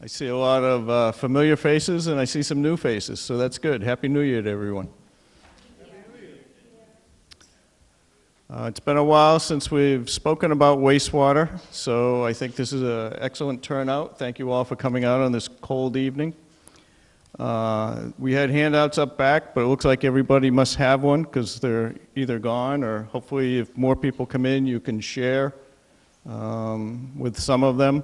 I see a lot of familiar faces, and I see some new faces, so that's good. Happy New Year to everyone. It's been a while since we've spoken about wastewater, so I think this is an excellent turnout. Thank you all for coming out on this cold evening. We had handouts up back, but it looks like everybody must have one because they're either gone or hopefully if more people come in, you can share with some of them.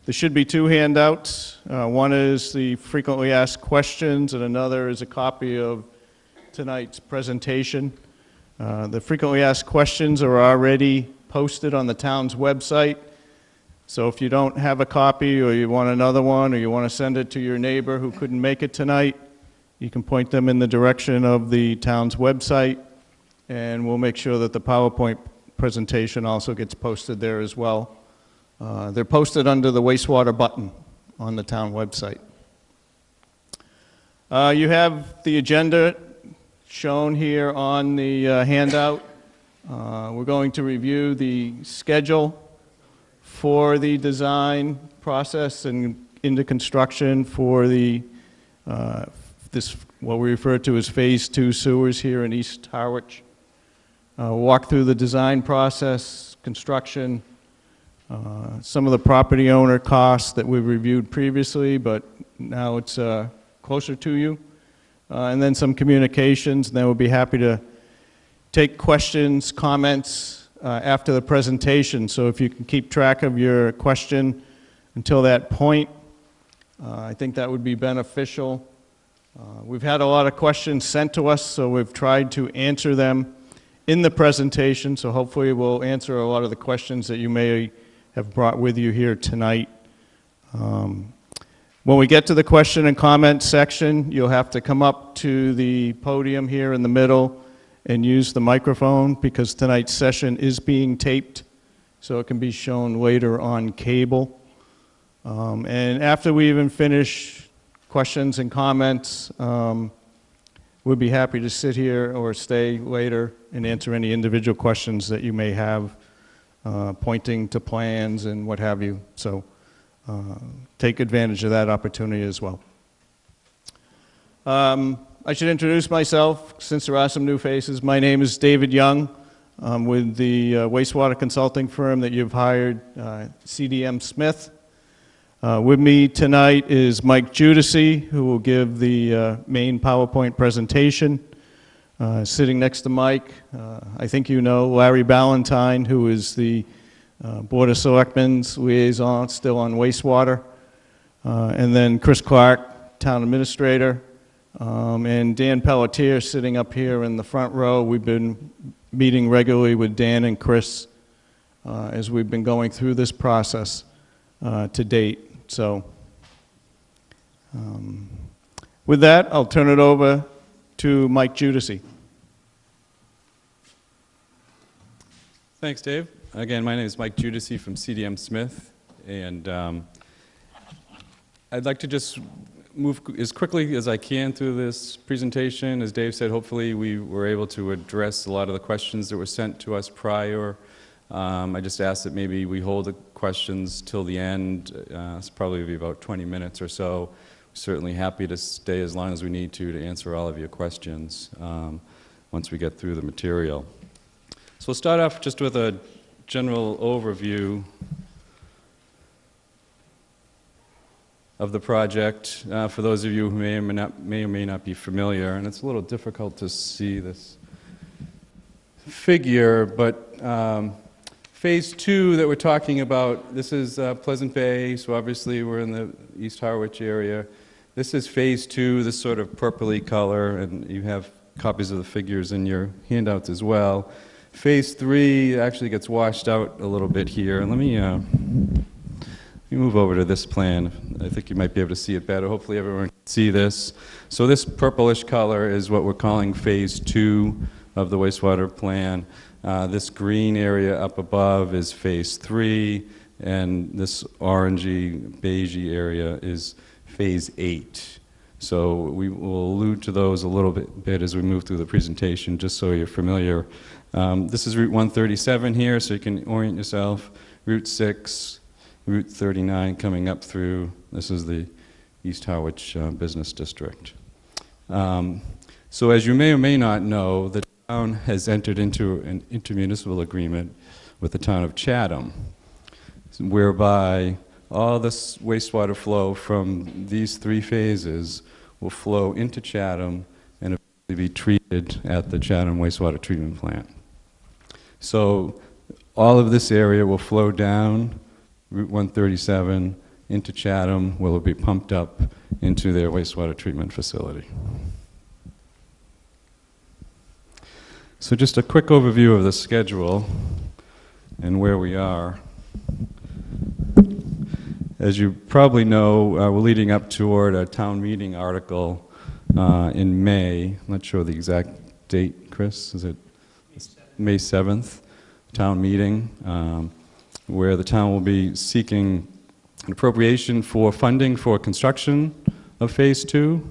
There should be two handouts. One is the frequently asked questions, and another is a copy of tonight's presentation. The frequently asked questions are already posted on the town's website. So if you don't have a copy, or you want another one, or you want to send it to your neighbor who couldn't make it tonight, you can point them in the direction of the town's website, and we'll make sure that the PowerPoint presentation also gets posted there as well. They're posted under the wastewater button on the town website. You have the agenda shown here on the handout. We're going to review the schedule for the design process and into construction for the what we refer to as Phase 2 sewers here in East Harwich. Walk through the design process, construction, some of the property owner costs that we've reviewed previously, but now it's closer to you. And then some communications, and then we'll be happy to take questions, comments after the presentation. So if you can keep track of your question until that point, I think that would be beneficial. We've had a lot of questions sent to us, so we've tried to answer them in the presentation, so hopefully we'll answer a lot of the questions that you may have brought with you here tonight. When we get to the question and comment section, you'll have to come up to the podium here in the middle and use the microphone because tonight's session is being taped, so it can be shown later on cable. And after we even finish questions and comments, we'll be happy to sit here or stay later and answer any individual questions that you may have, pointing to plans and what have you. So take advantage of that opportunity as well. I should introduce myself since there are some new faces. My name is David Young. I'm with the wastewater consulting firm that you've hired, CDM Smith. With me tonight is Mike Judici, who will give the main PowerPoint presentation. Sitting next to Mike, I think you know Larry Ballantyne, who is the Board of Selectmen's liaison still on wastewater. And then Chris Clark, Town Administrator. And Dan Pelletier sitting up here in the front row. We've been meeting regularly with Dan and Chris as we've been going through this process to date. So with that, I'll turn it over to Mike Judici. Thanks, Dave. Again, my name is Mike Judici from CDM Smith, and I'd like to just move as quickly as I can through this presentation. As Dave said, hopefully we were able to address a lot of the questions that were sent to us prior. I just asked that maybe we hold the questions till the end. It's probably be about 20 minutes or so. Certainly happy to stay as long as we need to answer all of your questions once we get through the material. So we'll start off just with a general overview of the project for those of you who may or may not be familiar, and it's a little difficult to see this figure, but Phase 2 that we're talking about, this is Pleasant Bay, so obviously we're in the East Harwich area. This is Phase 2, this sort of purpley color, and you have copies of the figures in your handouts as well. Phase 3 actually gets washed out a little bit here, and let me move over to this plan. I think you might be able to see it better. Hopefully everyone can see this. So this purplish color is what we're calling Phase 2 of the wastewater plan. This green area up above is Phase 3, and this orangey, beigey area is Phase 8. So we will allude to those a little bit as we move through the presentation, just so you're familiar. This is Route 137 here, so you can orient yourself. Route 6, Route 39 coming up through, this is the East Harwich Business District. So as you may or may not know, the town has entered into an intermunicipal agreement with the town of Chatham, whereby all this wastewater flow from these three phases will flow into Chatham and eventually be treated at the Chatham Wastewater Treatment Plant. So all of this area will flow down Route 137 into Chatham, where it will be pumped up into their wastewater treatment facility. So just a quick overview of the schedule and where we are. As you probably know, we're leading up toward a town meeting article in May. I'm not sure the exact date, Chris. Is it May 7th? Town meeting, where the town will be seeking an appropriation for funding for construction of Phase 2.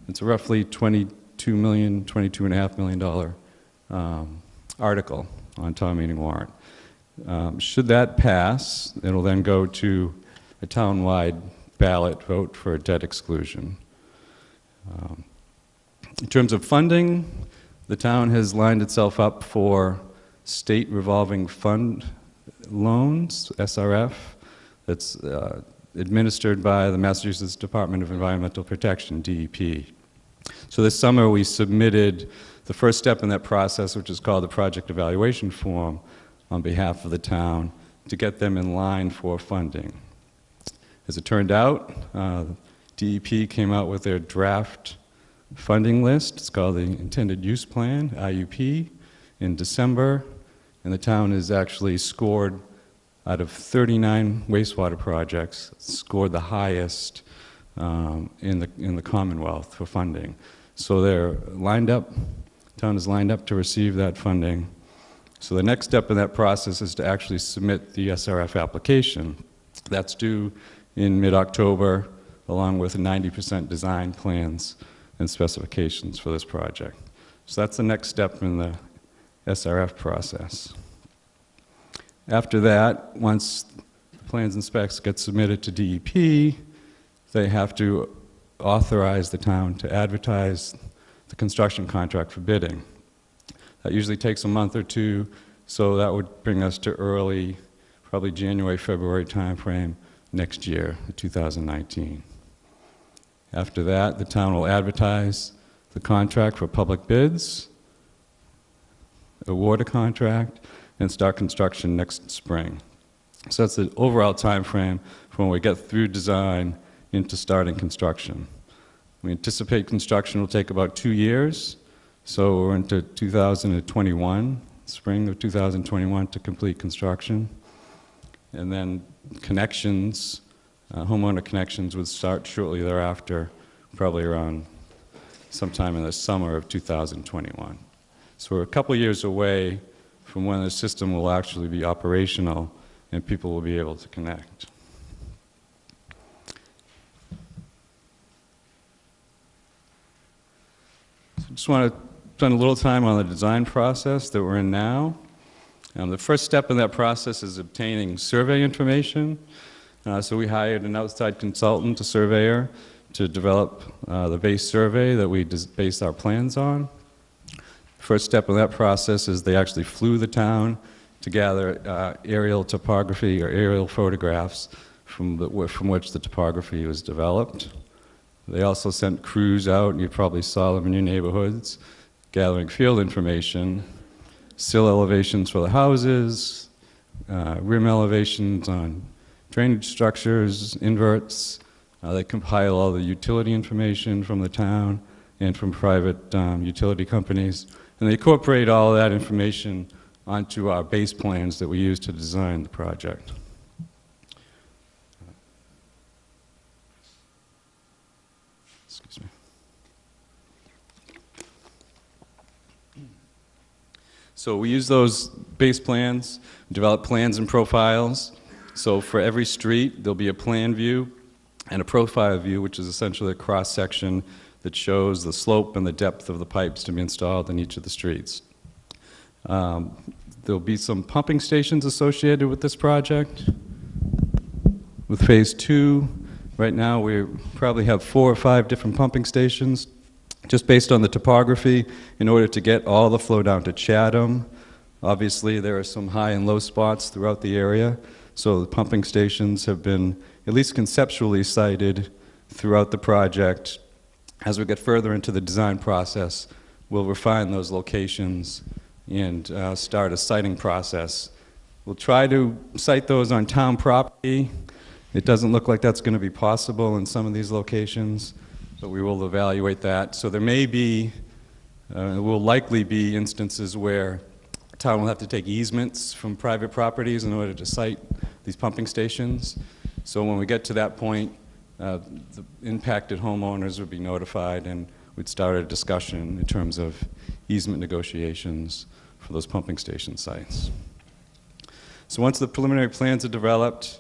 It's a roughly $22.5 million article on town meeting warrant. Should that pass, it'll then go to a town-wide ballot vote for a debt exclusion. In terms of funding, the town has lined itself up for state revolving fund loans, SRF, that's administered by the Massachusetts Department of Environmental Protection, DEP. So this summer we submitted the first step in that process, which is called the project evaluation form, on behalf of the town to get them in line for funding. As it turned out, DEP came out with their draft funding list. It's called the Intended Use Plan, IUP, in December, and the town has actually scored, out of 39 wastewater projects, scored the highest in the Commonwealth for funding. So they're lined up, the town is lined up to receive that funding. So the next step in that process is to actually submit the SRF application. That's due in mid-October, along with 90% design plans and specifications for this project. So that's the next step in the SRF process. After that, once the plans and specs get submitted to DEP, they have to authorize the town to advertise the construction contract for bidding. That usually takes a month or two, so that would bring us to early, probably January, February timeframe next year, 2019. After that, the town will advertise the contract for public bids, award a contract, and start construction next spring. So that's the overall time frame from when we get through design into starting construction. We anticipate construction will take about 2 years, so we're into 2021, spring of 2021 to complete construction. And then connections, homeowner connections would start shortly thereafter, probably around sometime in the summer of 2021. So we're a couple years away from when the system will actually be operational and people will be able to connect. So I just want to spend a little time on the design process that we're in now. The first step in that process is obtaining survey information. So we hired an outside consultant, a surveyor, to develop the base survey that we based our plans on. First step in that process is they actually flew the town to gather aerial topography or aerial photographs from which the topography was developed. They also sent crews out, and you probably saw them in your neighborhoods, gathering field information, sill elevations for the houses, rim elevations on drainage structures, inverts. They compile all the utility information from the town and from private utility companies. And they incorporate all of that information onto our base plans that we use to design the project. Excuse me. So we use those base plans, develop plans and profiles. So for every street, there'll be a plan view and a profile view, which is essentially a cross-section that shows the slope and the depth of the pipes to be installed in each of the streets. There'll be some pumping stations associated with this project. With phase 2, right now we probably have 4 or 5 different pumping stations, just based on the topography, in order to get all the flow down to Chatham. Obviously, there are some high and low spots throughout the area, so the pumping stations have been at least conceptually sited throughout the project. As we get further into the design process, we'll refine those locations and start a siting process. We'll try to site those on town property. It doesn't look like that's going to be possible in some of these locations, but we will evaluate that. So there may be, will likely be instances where the town will have to take easements from private properties in order to site these pumping stations. So when we get to that point, the impacted homeowners would be notified, and we'd start a discussion in terms of easement negotiations for those pumping station sites. So once the preliminary plans are developed,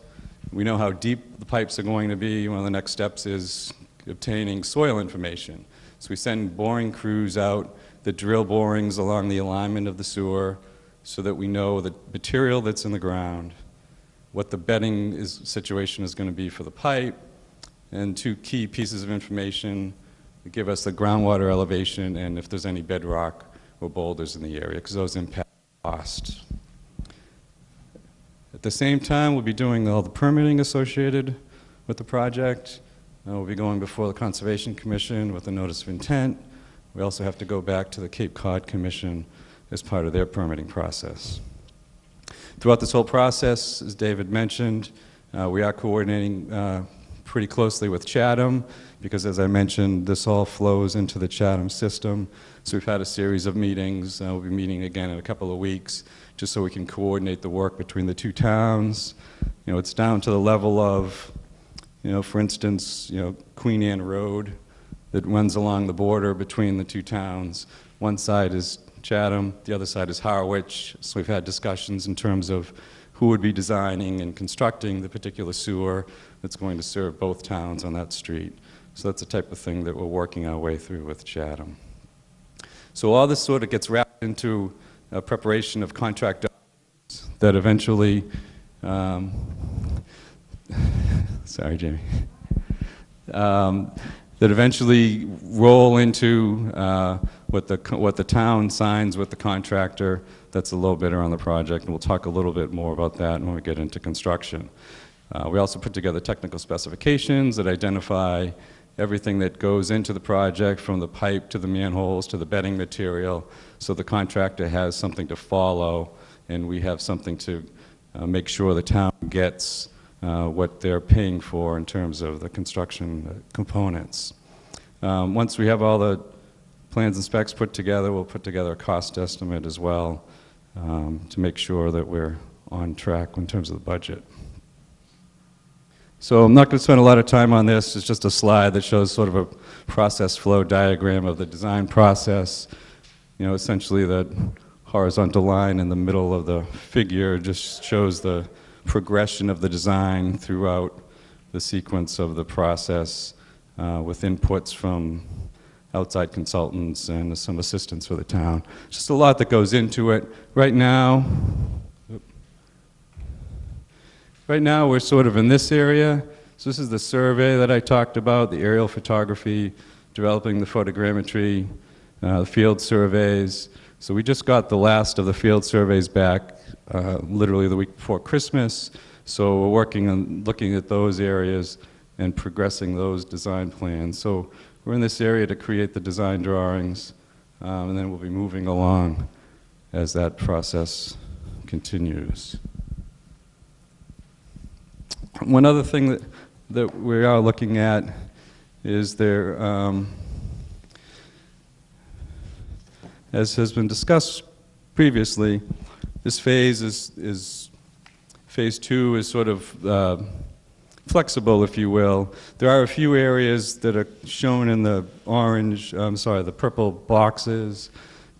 we know how deep the pipes are going to be. One of the next steps is obtaining soil information. So we send boring crews out that drill borings along the alignment of the sewer so that we know the material that's in the ground, what the bedding situation is going to be for the pipe, and 2 key pieces of information that give us the groundwater elevation and if there's any bedrock or boulders in the area, because those impact cost. At the same time, we'll be doing all the permitting associated with the project. We'll be going before the Conservation Commission with a notice of intent. We also have to go back to the Cape Cod Commission as part of their permitting process. Throughout this whole process, as David mentioned, we are coordinating pretty closely with Chatham, because as I mentioned, this all flows into the Chatham system. So we've had a series of meetings. We'll be meeting again in a couple of weeks, just so we can coordinate the work between the 2 towns. You know, it's down to the level of, you know, for instance, you know, Queen Anne Road that runs along the border between the 2 towns. One side is Chatham, the other side is Harwich. So we've had discussions in terms of who would be designing and constructing the particular sewer that's going to serve both towns on that street. So that's the type of thing that we're working our way through with Chatham. So all this sort of gets wrapped into a preparation of contract documents that eventually, sorry, Jamie, that eventually roll into what the town signs with the contractor that's the low bidder on the project, and we'll talk a little bit more about that when we get into construction. We also put together technical specifications that identify everything that goes into the project, from the pipe to the manholes to the bedding material, so the contractor has something to follow and we have something to make sure the town gets what they're paying for in terms of the construction components. Once we have all the plans and specs put together, we'll put together a cost estimate as well to make sure that we're on track in terms of the budget. So I'm not going to spend a lot of time on this. It's just a slide that shows sort of a process flow diagram of the design process. You know, essentially that horizontal line in the middle of the figure just shows the progression of the design throughout the sequence of the process with inputs from outside consultants and some assistance for the town. Just a lot that goes into it. Right now, we're sort of in this area. So this is the survey that I talked about, the aerial photography, developing the photogrammetry, the field surveys. So we just got the last of the field surveys back literally the week before Christmas. So we're working on looking at those areas and progressing those design plans. So we're in this area to create the design drawings, and then we'll be moving along as that process continues. One other thing that we are looking at is there, as has been discussed previously, this phase is phase 2 is sort of flexible, if you will. There are a few areas that are shown in the orange, the purple boxes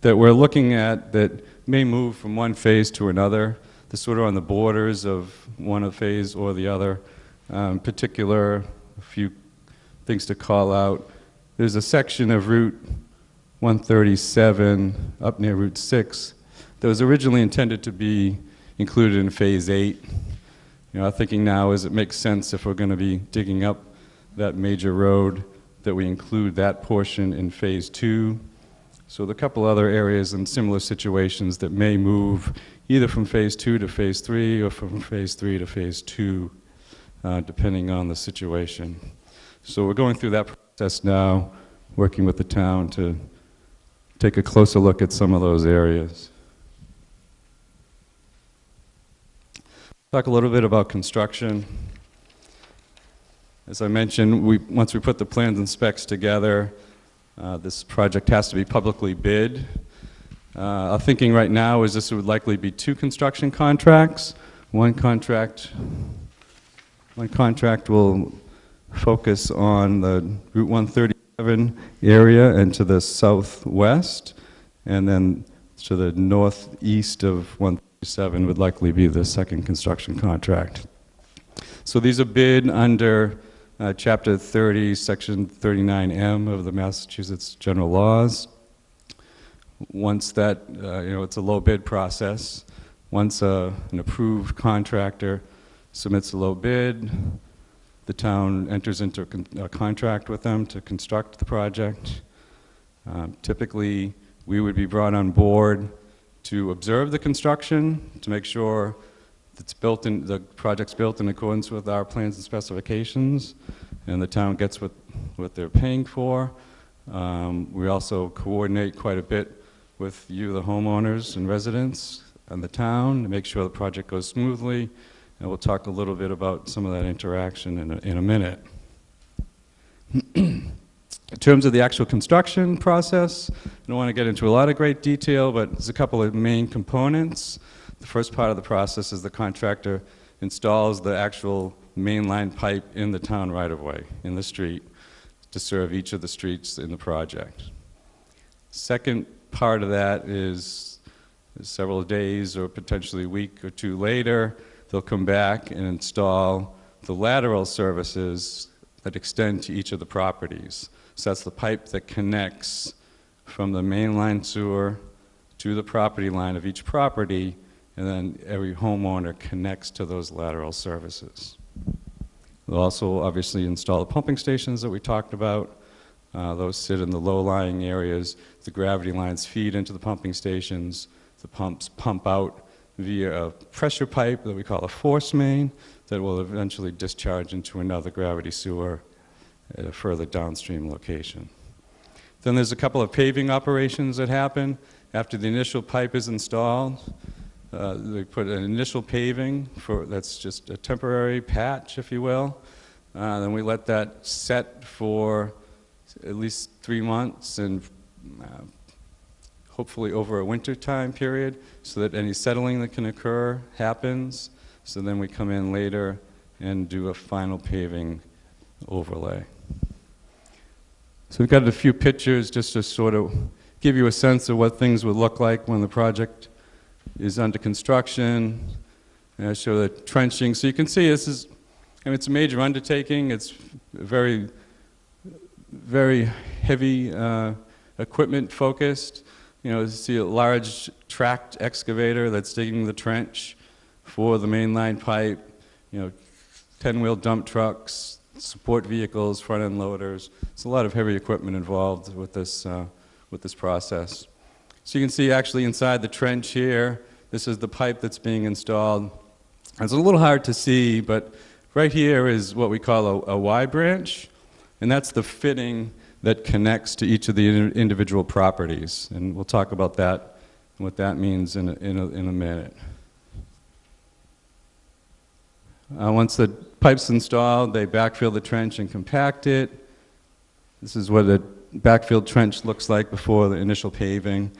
that we're looking at that may move from one phase to another. They're sort of on the borders of one of phase or the other. In particular, a few things to call out. There's a section of Route 137 up near Route 6 that was originally intended to be included in Phase 8. Our thinking now is it makes sense if we're going to be digging up that major road that we include that portion in phase 2. So there are a couple other areas in similar situations that may move either from phase 2 to phase 3 or from phase 3 to phase 2, depending on the situation. So we're going through that process now, working with the town to take a closer look at some of those areas. Talk a little bit about construction. As I mentioned, once we put the plans and specs together, this project has to be publicly bid. Our thinking right now is this would likely be 2 construction contracts. One contract will focus on the Route 137 area and to the southwest, and then to the northeast of 137 would likely be the second construction contract. So these are bid under Chapter 30, Section 39M of the Massachusetts General Laws. Once that, it's a low bid process. Once an approved contractor submits a low bid, the town enters into a contract with them to construct the project. Typically, we would be brought on board to observe the construction, to make sure the project's built in accordance with our plans and specifications, and the town gets what they're paying for. We also coordinate quite a bit with you, the homeowners and residents, and the town to make sure the project goes smoothly. And we'll talk a little bit about some of that interaction in a minute. In terms of the actual construction process, I don't want to get into a lot of great detail, but there's a couple of main components. The first part of the process is the contractor installs the actual mainline pipe in the town right-of-way, in the street, to serve each of the streets in the project. Second part of that is several days or potentially a week or 2 later, they'll come back and install the lateral services that extend to each of the properties. So that's the pipe that connects from the mainline sewer to the property line of each property, and then every homeowner connects to those lateral services. They'll also obviously install the pumping stations that we talked about. Those sit in the low-lying areas. The gravity lines feed into the pumping stations. The pumps pump out via a pressure pipe that we call a force main that will eventually discharge into another gravity sewer at a further downstream location. Then there's a couple of paving operations that happen after the initial pipe is installed. They put an initial paving that's just a temporary patch, if you will. Then we let that set for at least 3 months and hopefully over a winter time period so that any settling that can occur happens. So then we come in later and do a final paving overlay. So we've got a few pictures just to sort of give you a sense of what things would look like when the project is under construction. And I show the trenching. So you can see this is, it's a major undertaking. It's very, very heavy equipment focused. You see a large tracked excavator that's digging the trench for the mainline pipe. 10-wheel dump trucks, support vehicles, front-end loaders. There's a lot of heavy equipment involved with this process. So you can see actually inside the trench here, this is the pipe that's being installed. It's a little hard to see, but right here is what we call a Y branch, and that's the fitting that connects to each of the individual properties. And we'll talk about that and what that means in a minute. Once the pipe's installed, they backfill the trench and compact it. This is what a backfill trench looks like before the initial paving.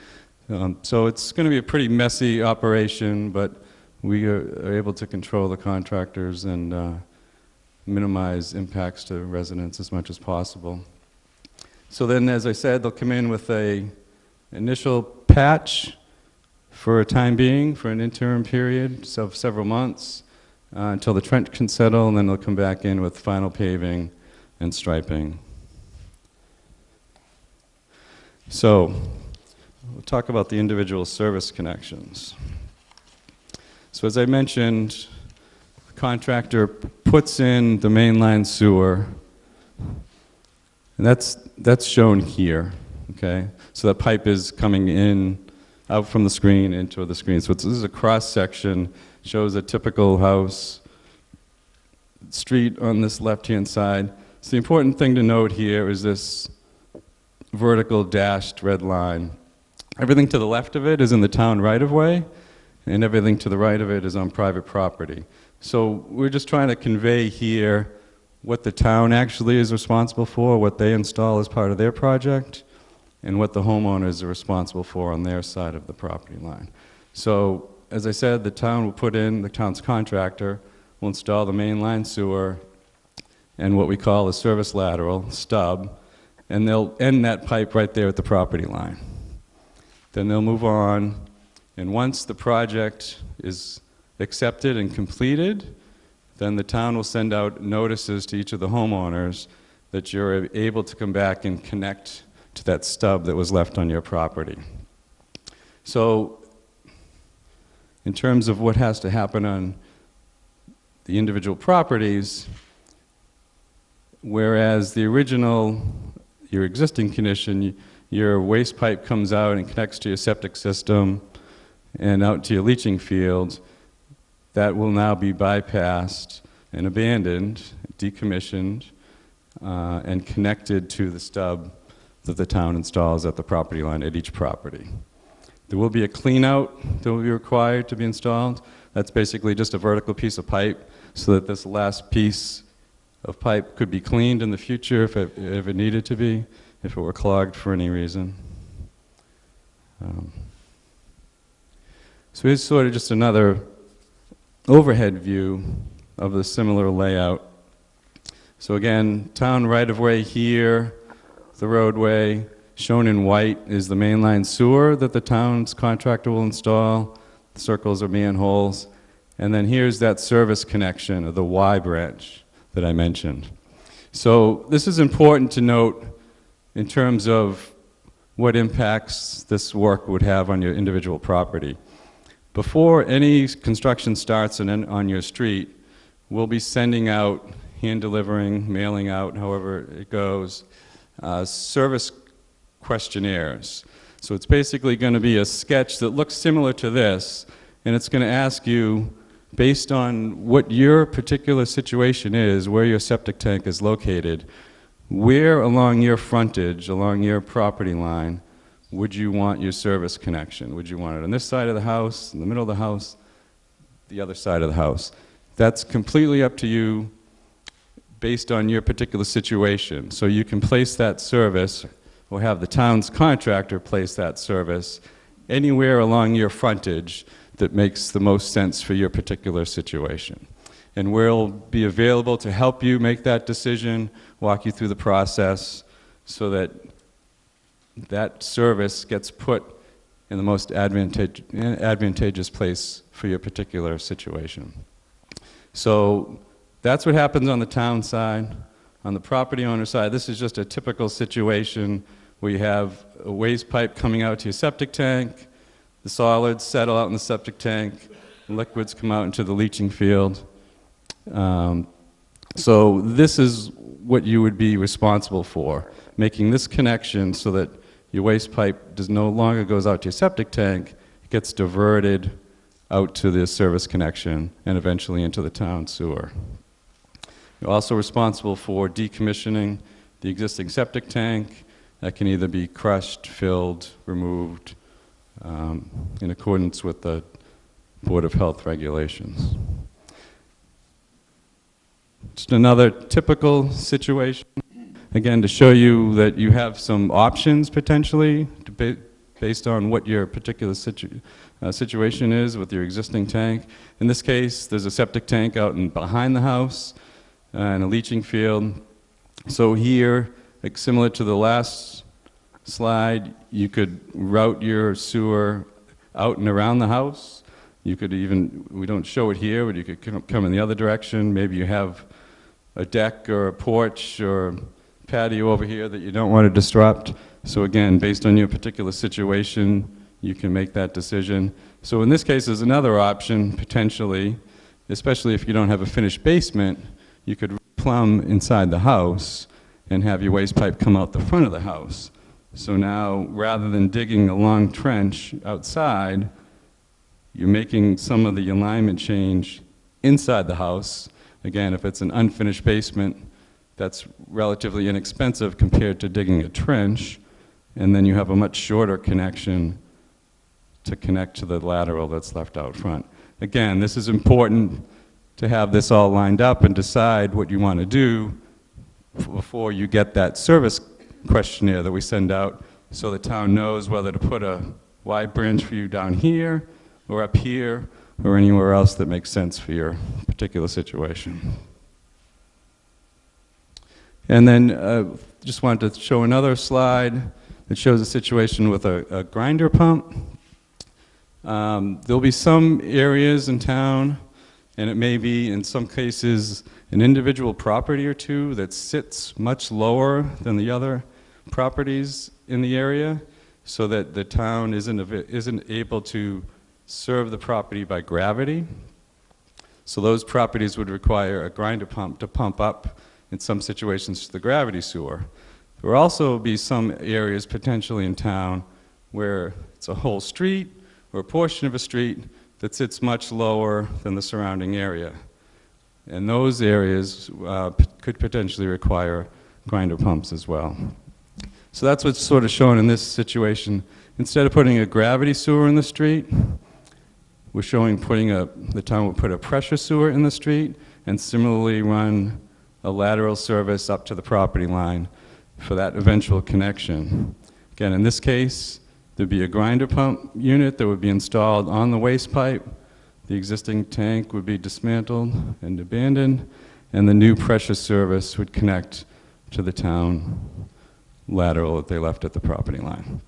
So it's going to be a pretty messy operation, but we are able to control the contractors and minimize impacts to residents as much as possible. So then, as I said, they'll come in with an initial patch for a time being, for an interim period of several months, until the trench can settle, and then they'll come back in with final paving and striping. So we'll talk about the individual service connections. So as I mentioned, the contractor puts in the mainline sewer, and that's shown here, okay? So that pipe is coming in, out from the screen into the screen. So this is a cross-section, shows a typical house, street on this left-hand side. So the important thing to note here is this vertical dashed red line. Everything to the left of it is in the town right-of-way, and everything to the right of it is on private property. So we're just trying to convey here what the town actually is responsible for, what they install as part of their project, and what the homeowners are responsible for on their side of the property line. So, as I said, the town will put in, the town's contractor will install the mainline sewer and what we call a service lateral, stub, and they'll end that pipe right there at the property line. Then they'll move on, and once the project is accepted and completed, then the town will send out notices to each of the homeowners that you're able to come back and connect to that stub that was left on your property. So, in terms of what has to happen on the individual properties, whereas the original, your existing condition, your waste pipe comes out and connects to your septic system and out to your leaching field, that will now be bypassed and abandoned, decommissioned, and connected to the stub that the town installs at the property line at each property. There will be a clean out that will be required to be installed. That's basically just a vertical piece of pipe so that this last piece of pipe could be cleaned in the future if it needed to be, if it were clogged for any reason. So here's sort of just another overhead view of the similar layout. So again, town right-of-way here, the roadway. Shown in white is the mainline sewer that the town's contractor will install. The circles are manholes. And then here's that service connection of the Y branch that I mentioned. So this is important to note in terms of what impacts this work would have on your individual property. Before any construction starts on your street, we'll be sending out, hand delivering, mailing out, however it goes, service questionnaires. So it's basically going to be a sketch that looks similar to this, and it's going to ask you, based on what your particular situation is, where your septic tank is located, where along your frontage, along your property line, would you want your service connection? Would you want it on this side of the house, in the middle of the house, the other side of the house? That's completely up to you based on your particular situation. So you can place that service, or have the town's contractor place that service anywhere along your frontage that makes the most sense for your particular situation. And we'll be available to help you make that decision, walk you through the process so that that service gets put in the most advantageous place for your particular situation. So that's what happens on the town side. On the property owner side, this is just a typical situation where you have a waste pipe coming out to your septic tank, the solids settle out in the septic tank, and liquids come out into the leaching field. So this is what you would be responsible for, making this connection so that your waste pipe no longer goes out to your septic tank, it gets diverted out to the service connection and eventually into the town sewer. You're also responsible for decommissioning the existing septic tank. That can either be crushed, filled, removed, in accordance with the Board of Health regulations. Just another typical situation, again, to show you that you have some options potentially based on what your particular situation is with your existing tank. In this case, there's a septic tank out behind the house and a leaching field. So here, like similar to the last slide, you could route your sewer out and around the house. You could even, we don't show it here, but you could come in the other direction. Maybe you have a deck or a porch or patio over here that you don't want to disrupt. So again, based on your particular situation, you can make that decision. So in this case, there's another option, potentially, especially if you don't have a finished basement, you could plumb inside the house and have your waste pipe come out the front of the house. So now, rather than digging a long trench outside, you're making some of the alignment change inside the house. Again, if it's an unfinished basement, that's relatively inexpensive compared to digging a trench, and then you have a much shorter connection to connect to the lateral that's left out front. Again, this is important to have this all lined up and decide what you want to do before you get that service questionnaire that we send out, so the town knows whether to put a wide branch for you down here or up here or anywhere else that makes sense for your particular situation. And then just wanted to show another slide that shows a situation with a grinder pump. There'll be some areas in town, and it may be in some cases an individual property or two that sits much lower than the other properties in the area, so that the town isn't able to serve the property by gravity. So those properties would require a grinder pump to pump up in some situations to the gravity sewer. There will also be some areas potentially in town where it's a whole street or a portion of a street that sits much lower than the surrounding area. And those areas could potentially require grinder pumps as well. So that's what's sort of shown in this situation. Instead of putting a gravity sewer in the street, we're showing the town will put a pressure sewer in the street and similarly run a lateral service up to the property line for that eventual connection. Again, in this case, there'd be a grinder pump unit that would be installed on the waste pipe. The existing tank would be dismantled and abandoned, and the new pressure service would connect to the town lateral that they left at the property line.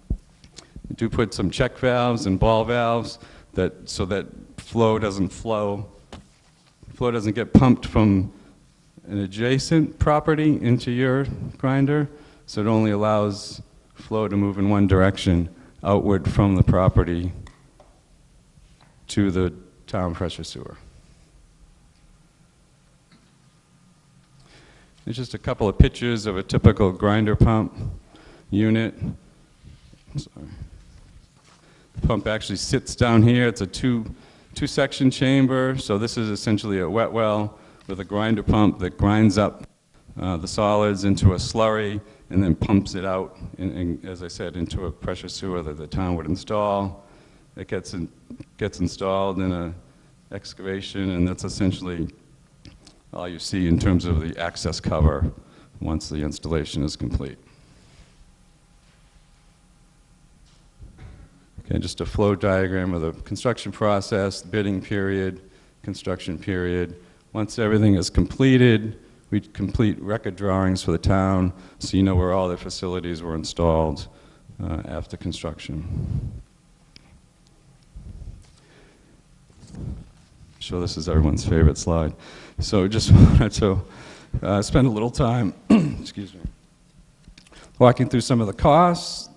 We do put some check valves and ball valves so that flow doesn't get pumped from an adjacent property into your grinder, so it only allows flow to move in one direction outward from the property to the town pressure sewer. There's just a couple of pictures of a typical grinder pump unit. Sorry. The pump actually sits down here. It's a two-section chamber, so this is essentially a wet well with a grinder pump that grinds up the solids into a slurry and then pumps it out, as I said, into a pressure sewer that the town would install. It gets installed in an excavation, and that's essentially all you see in terms of the access cover once the installation is complete. Okay, just a flow diagram of the construction process, bidding period, construction period. Once everything is completed, we complete record drawings for the town, so you know where all the facilities were installed after construction. Sure, this is everyone's favorite slide. So just wanted to spend a little time, excuse me, walking through some of the costs.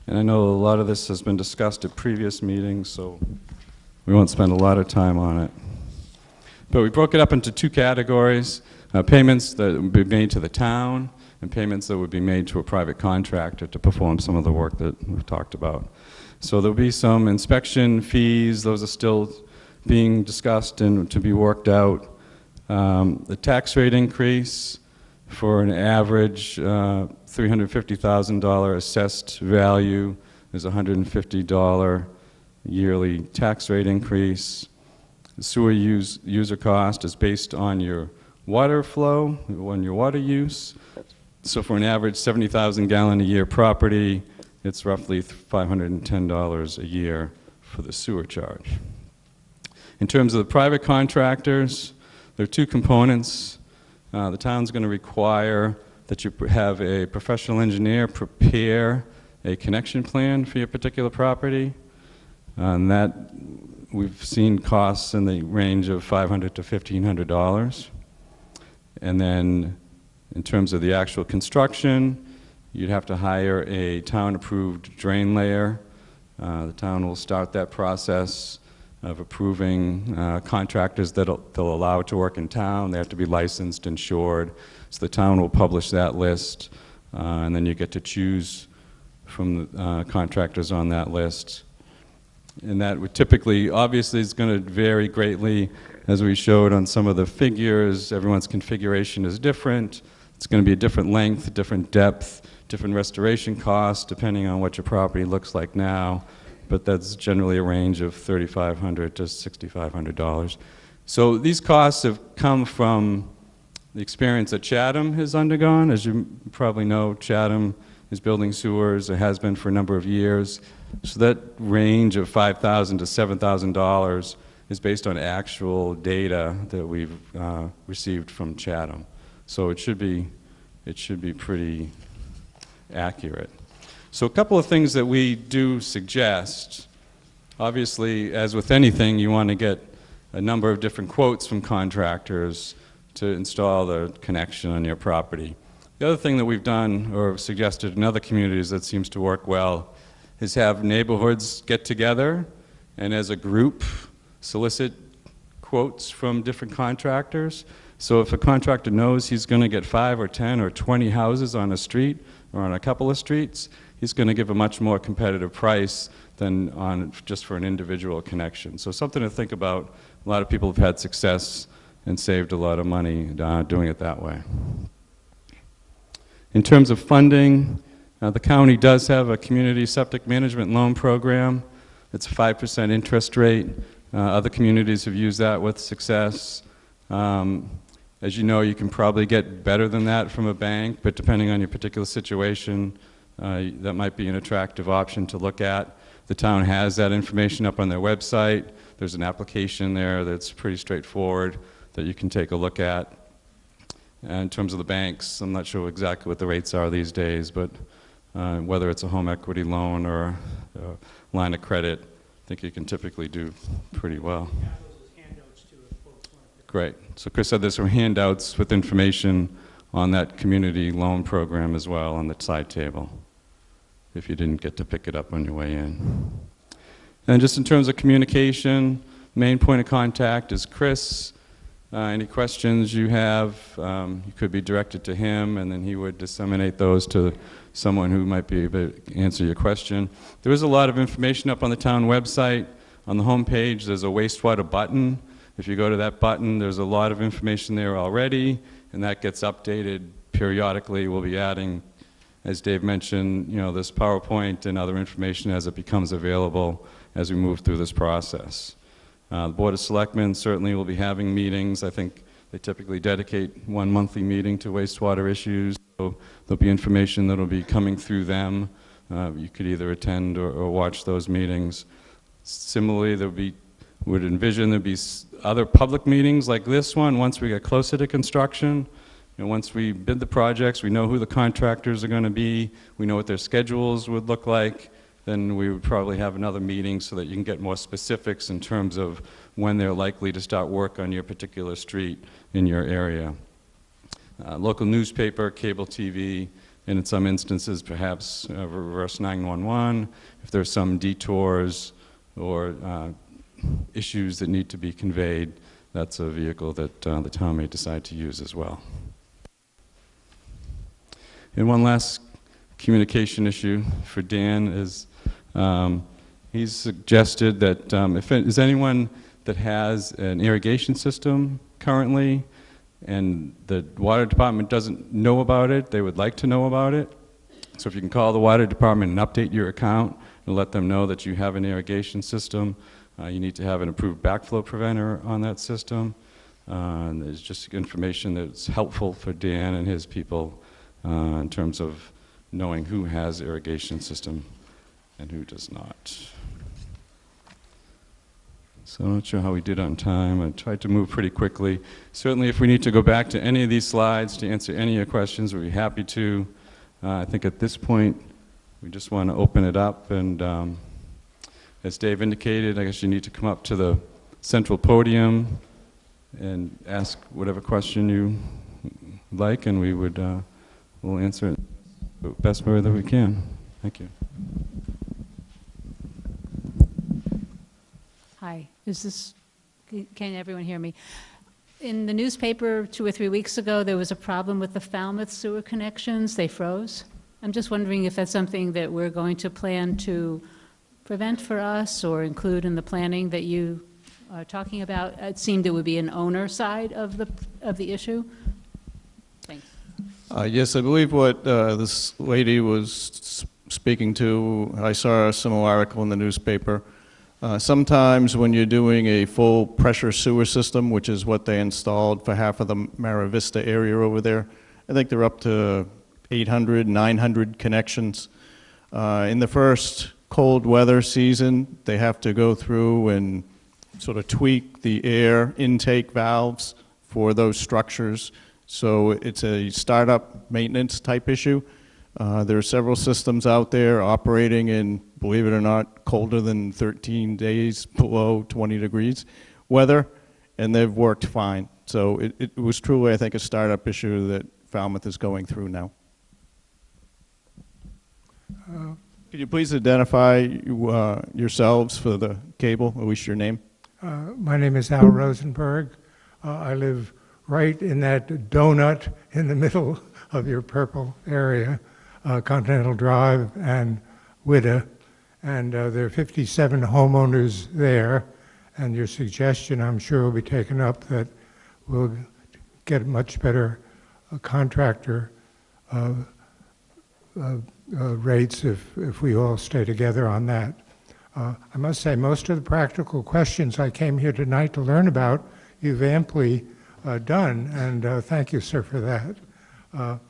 And I know a lot of this has been discussed at previous meetings, so we won't spend a lot of time on it. But we broke it up into two categories, payments that would be made to the town and payments that would be made to a private contractor to perform some of the work that we've talked about. So there'll be some inspection fees. Those are still being discussed and to be worked out. The tax rate increase for an average $350,000 assessed value is $150 yearly tax rate increase. The sewer user cost is based on your water flow, on your water use. So for an average 70,000 gallon a year property, it's roughly $510 a year for the sewer charge. In terms of the private contractors, there are two components. The town's going to require that you have a professional engineer prepare a connection plan for your particular property. And that we've seen costs in the range of $500 to $1,500. And then in terms of the actual construction, you'd have to hire a town-approved drain layer. The town will start that process of approving contractors that they'll allow to work in town. They have to be licensed, insured. So the town will publish that list, and then you get to choose from the contractors on that list. And that would typically, obviously, is going to vary greatly, as we showed on some of the figures. Everyone's configuration is different. It's going to be a different length, different depth, different restoration costs, depending on what your property looks like now. But that's generally a range of $3,500 to $6,500. So these costs have come from the experience that Chatham has undergone. As you probably know, Chatham is building sewers. It has been for a number of years. So that range of $5,000 to $7,000 is based on actual data that we've received from Chatham. So it should be pretty accurate. So a couple of things that we do suggest. Obviously, as with anything, you want to get a number of different quotes from contractors to install the connection on your property. The other thing that we've done or suggested in other communities that seems to work well is have neighborhoods get together and as a group solicit quotes from different contractors. So if a contractor knows he's going to get 5 or 10 or 20 houses on a street or on a couple of streets, he's going to give a much more competitive price than on just for an individual connection. So something to think about. A lot of people have had success and saved a lot of money doing it that way. In terms of funding, the county does have a community septic management loan program. It's a 5% interest rate. Other communities have used that with success. As you know, you can probably get better than that from a bank, but depending on your particular situation, that might be an attractive option to look at. The town has that information up on their website. There's an application there that's pretty straightforward that you can take a look at. And in terms of the banks, I'm not sure exactly what the rates are these days, but whether it's a home equity loan or a line of credit, I think you can typically do pretty well. Great. So Chris said there's some handouts with information on that community loan program as well on the side table, if you didn't get to pick it up on your way in. And just in terms of communication, main point of contact is Chris. Any questions you have, you could be directed to him, and then he would disseminate those to someone who might be able to answer your question. There is a lot of information up on the town website. On the home page, there's a wastewater button. If you go to that button, there's a lot of information there already, and that gets updated periodically. We'll be adding, as Dave mentioned, this PowerPoint and other information as it becomes available as we move through this process. The Board of Selectmen certainly will be having meetings. I think they typically dedicate one monthly meeting to wastewater issues, so there'll be information that'll be coming through them. You could either attend or watch those meetings. Similarly, would envision there'd be other public meetings like this one once we get closer to construction. Once we bid the projects, we know who the contractors are going to be, we know what their schedules would look like, then we would probably have another meeting so that you can get more specifics in terms of when they're likely to start work on your particular street in your area. Local newspaper, cable TV, and in some instances perhaps reverse 911 if there's some detours or issues that need to be conveyed. That's a vehicle that the town may decide to use as well. And one last communication issue for Dan is he's suggested that if is anyone that has an irrigation system currently and the water department doesn't know about it, they would like to know about it. So if you can call the water department and update your account and let them know that you have an irrigation system, you need to have an approved backflow preventer on that system. And there's just information that's helpful for Dan and his people in terms of knowing who has irrigation system and who does not. So I'm not sure how we did on time. I tried to move pretty quickly. Certainly if we need to go back to any of these slides to answer any of your questions, we'd be happy to. I think at this point, we just want to open it up, and as Dave indicated, I guess you need to come up to the central podium and ask whatever question you like, and we would we'll answer it the best way that we can. Thank you. Hi, Can everyone hear me? In the newspaper 2 or 3 weeks ago, there was a problem with the Falmouth sewer connections. They froze. I'm just wondering if that's something that we're going to plan to prevent for us or include in the planning that you are talking about. It seemed it would be an owner side of the issue. Thanks. Yes, I believe what this lady was speaking to, I saw a similar article in the newspaper. Sometimes when you're doing a full pressure sewer system, which is what they installed for half of the Mara Vista area over there, I think they're up to 800, 900 connections. In the first cold weather season, they have to go through and sort of tweak the air intake valves for those structures. So it's a startup maintenance type issue. There are several systems out there operating in, believe it or not, colder than 13 days below 20 degrees weather, and they've worked fine. So it was truly, I think, a startup issue that Falmouth is going through now. Could you please identify yourselves for the cable, at least your name? My name is Al Rosenberg. I live right in that donut in the middle of your purple area, Continental Drive and Widda, and there are 57 homeowners there, and your suggestion, I'm sure, will be taken up that we'll get much better contractor rates if we all stay together on that. I must say, most of the practical questions I came here tonight to learn about, you've amply done, and thank you, sir, for that.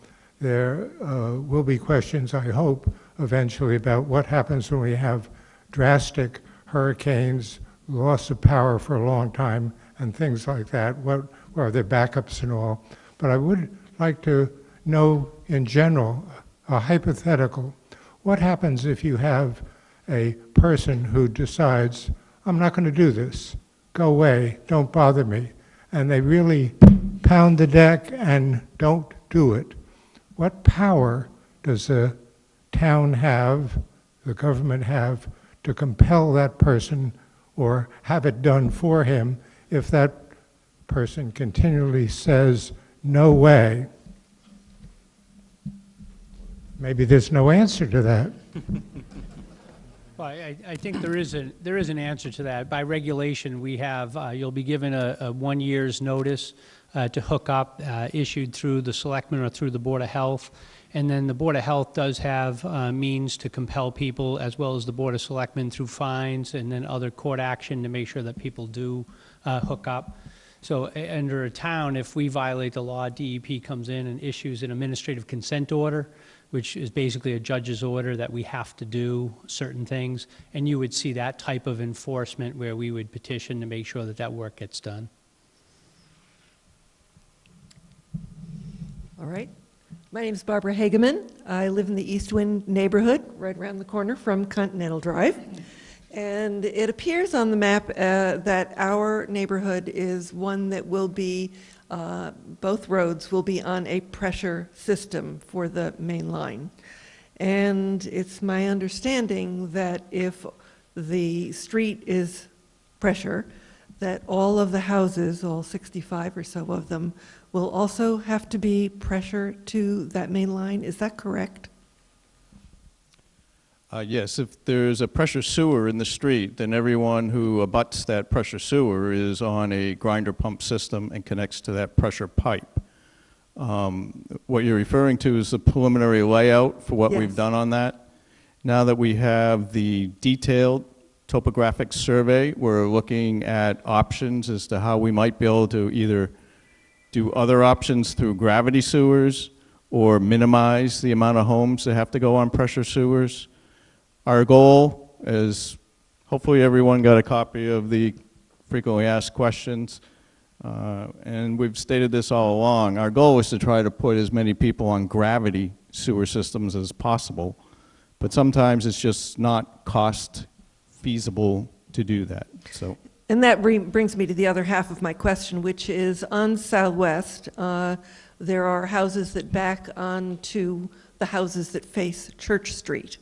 There will be questions, I hope, eventually about what happens when we have drastic hurricanes, loss of power for a long time, and things like that. What are their backups and all? But I would like to know, in general, a hypothetical. What happens if you have a person who decides, I'm not going to do this, go away, don't bother me, and they really pound the deck and don't do it? What power does the town have, the government have, to compel that person or have it done for him if that person continually says, no way? Maybe there's no answer to that. Well, I think there is an answer to that. By regulation, we have, you'll be given a 1 year's notice to hook up, issued through the selectmen or through the Board of Health. And then the Board of Health does have means to compel people, as well as the Board of Selectmen, through fines and then other court action to make sure that people do hook up. So under a town, if we violate the law, DEP comes in and issues an administrative consent order, which is basically a judge's order that we have to do certain things. And you would see that type of enforcement where we would petition to make sure that that work gets done. All right. My name is Barbara Hegeman. I live in the East Wind neighborhood, right around the corner from Continental Drive. And it appears on the map that our neighborhood is one that will be, both roads will be on a pressure system for the main line. And it's my understanding that if the street is pressure, that all of the houses, all 65 or so of them, will also have to be pressure to that main line. Is that correct? Yes, if there's a pressure sewer in the street, then everyone who abuts that pressure sewer is on a grinder pump system and connects to that pressure pipe. What you're referring to is the preliminary layout for what we've done on that. Now that we have the detailed topographic survey, we're looking at options as to how we might be able to either do other options through gravity sewers or minimize the amount of homes that have to go on pressure sewers. Our goal is, hopefully everyone got a copy of the frequently asked questions, and we've stated this all along. Our goal is to try to put as many people on gravity sewer systems as possible, but sometimes it's just not cost feasible to do that. So. And that brings me to the other half of my question, which is on Southwest, there are houses that back onto the houses that face Church Street.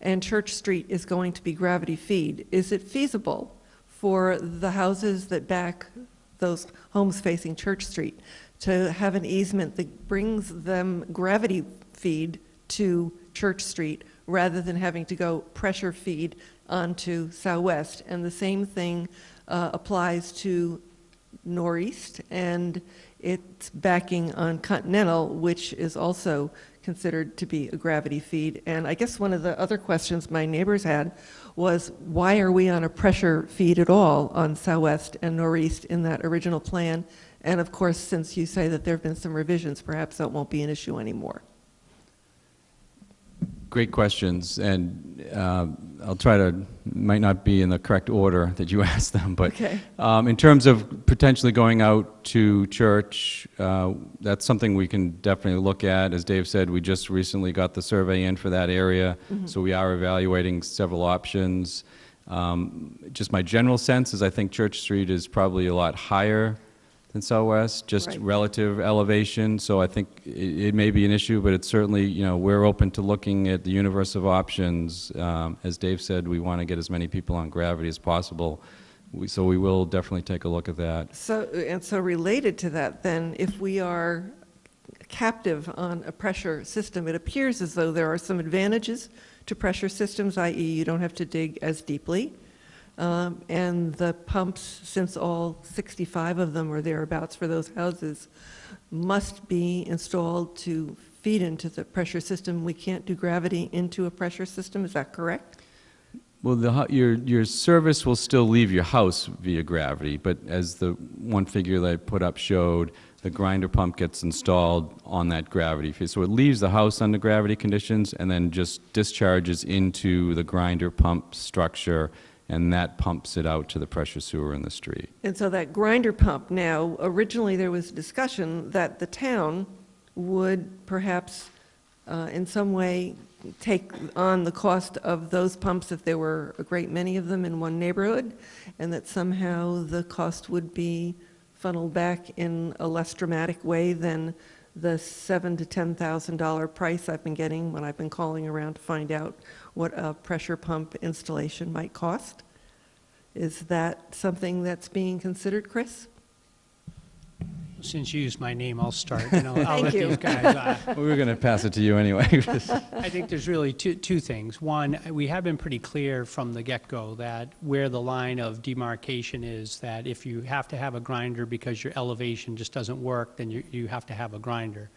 And Church Street is going to be gravity feed. Is it feasible for the houses that back those homes facing Church Street to have an easement that brings them gravity feed to Church Street rather than having to go pressure feed onto Southwest. And the same thing applies to Northeast, and it's backing on Continental, which is also considered to be a gravity feed. And I guess one of the other questions my neighbors had was, why are we on a pressure feed at all on Southwest and Northeast in that original plan? And of course, since you say that there have been some revisions, perhaps that won't be an issue anymore. Great questions, and I'll try to, might not be in the correct order that you asked them, but Okay. In terms of potentially going out to church, that's something we can definitely look at. As Dave said, we just recently got the survey in for that area, so we are evaluating several options. Just my general sense is I think Church Street is probably a lot higher than Southwest, just Right. relative elevation, so I think it may be an issue, but it's certainly, you know, we're open to looking at the universe of options. As Dave said, we want to get as many people on gravity as possible, so we will definitely take a look at that. So related to that, then, if we are captive on a pressure system, it appears as though there are some advantages to pressure systems, i.e. you don't have to dig as deeply. And the pumps, since all 65 of them or thereabouts for those houses, must be installed to feed into the pressure system. We can't do gravity into a pressure system, is that correct? Well, your service will still leave your house via gravity, but as the one figure that I put up showed, the grinder pump gets installed on that gravity feed. So it leaves the house under gravity conditions and then just discharges into the grinder pump structure, and that pumps it out to the pressure sewer in the street. And so that grinder pump now, originally there was discussion that the town would perhaps in some way take on the cost of those pumps if there were a great many of them in one neighborhood, and that somehow the cost would be funneled back in a less dramatic way than the $7,000 to $10,000 price I've been getting when I've been calling around to find out what a pressure pump installation might cost. Is that something that's being considered, Chris? Since you used my name, I'll start, and I'll Thank let you. these guys. We were going to pass it to you anyway. I think there's really two things. One, we have been pretty clear from the get-go that where the line of demarcation is, that if you have to have a grinder because your elevation just doesn't work, then you have to have a grinder.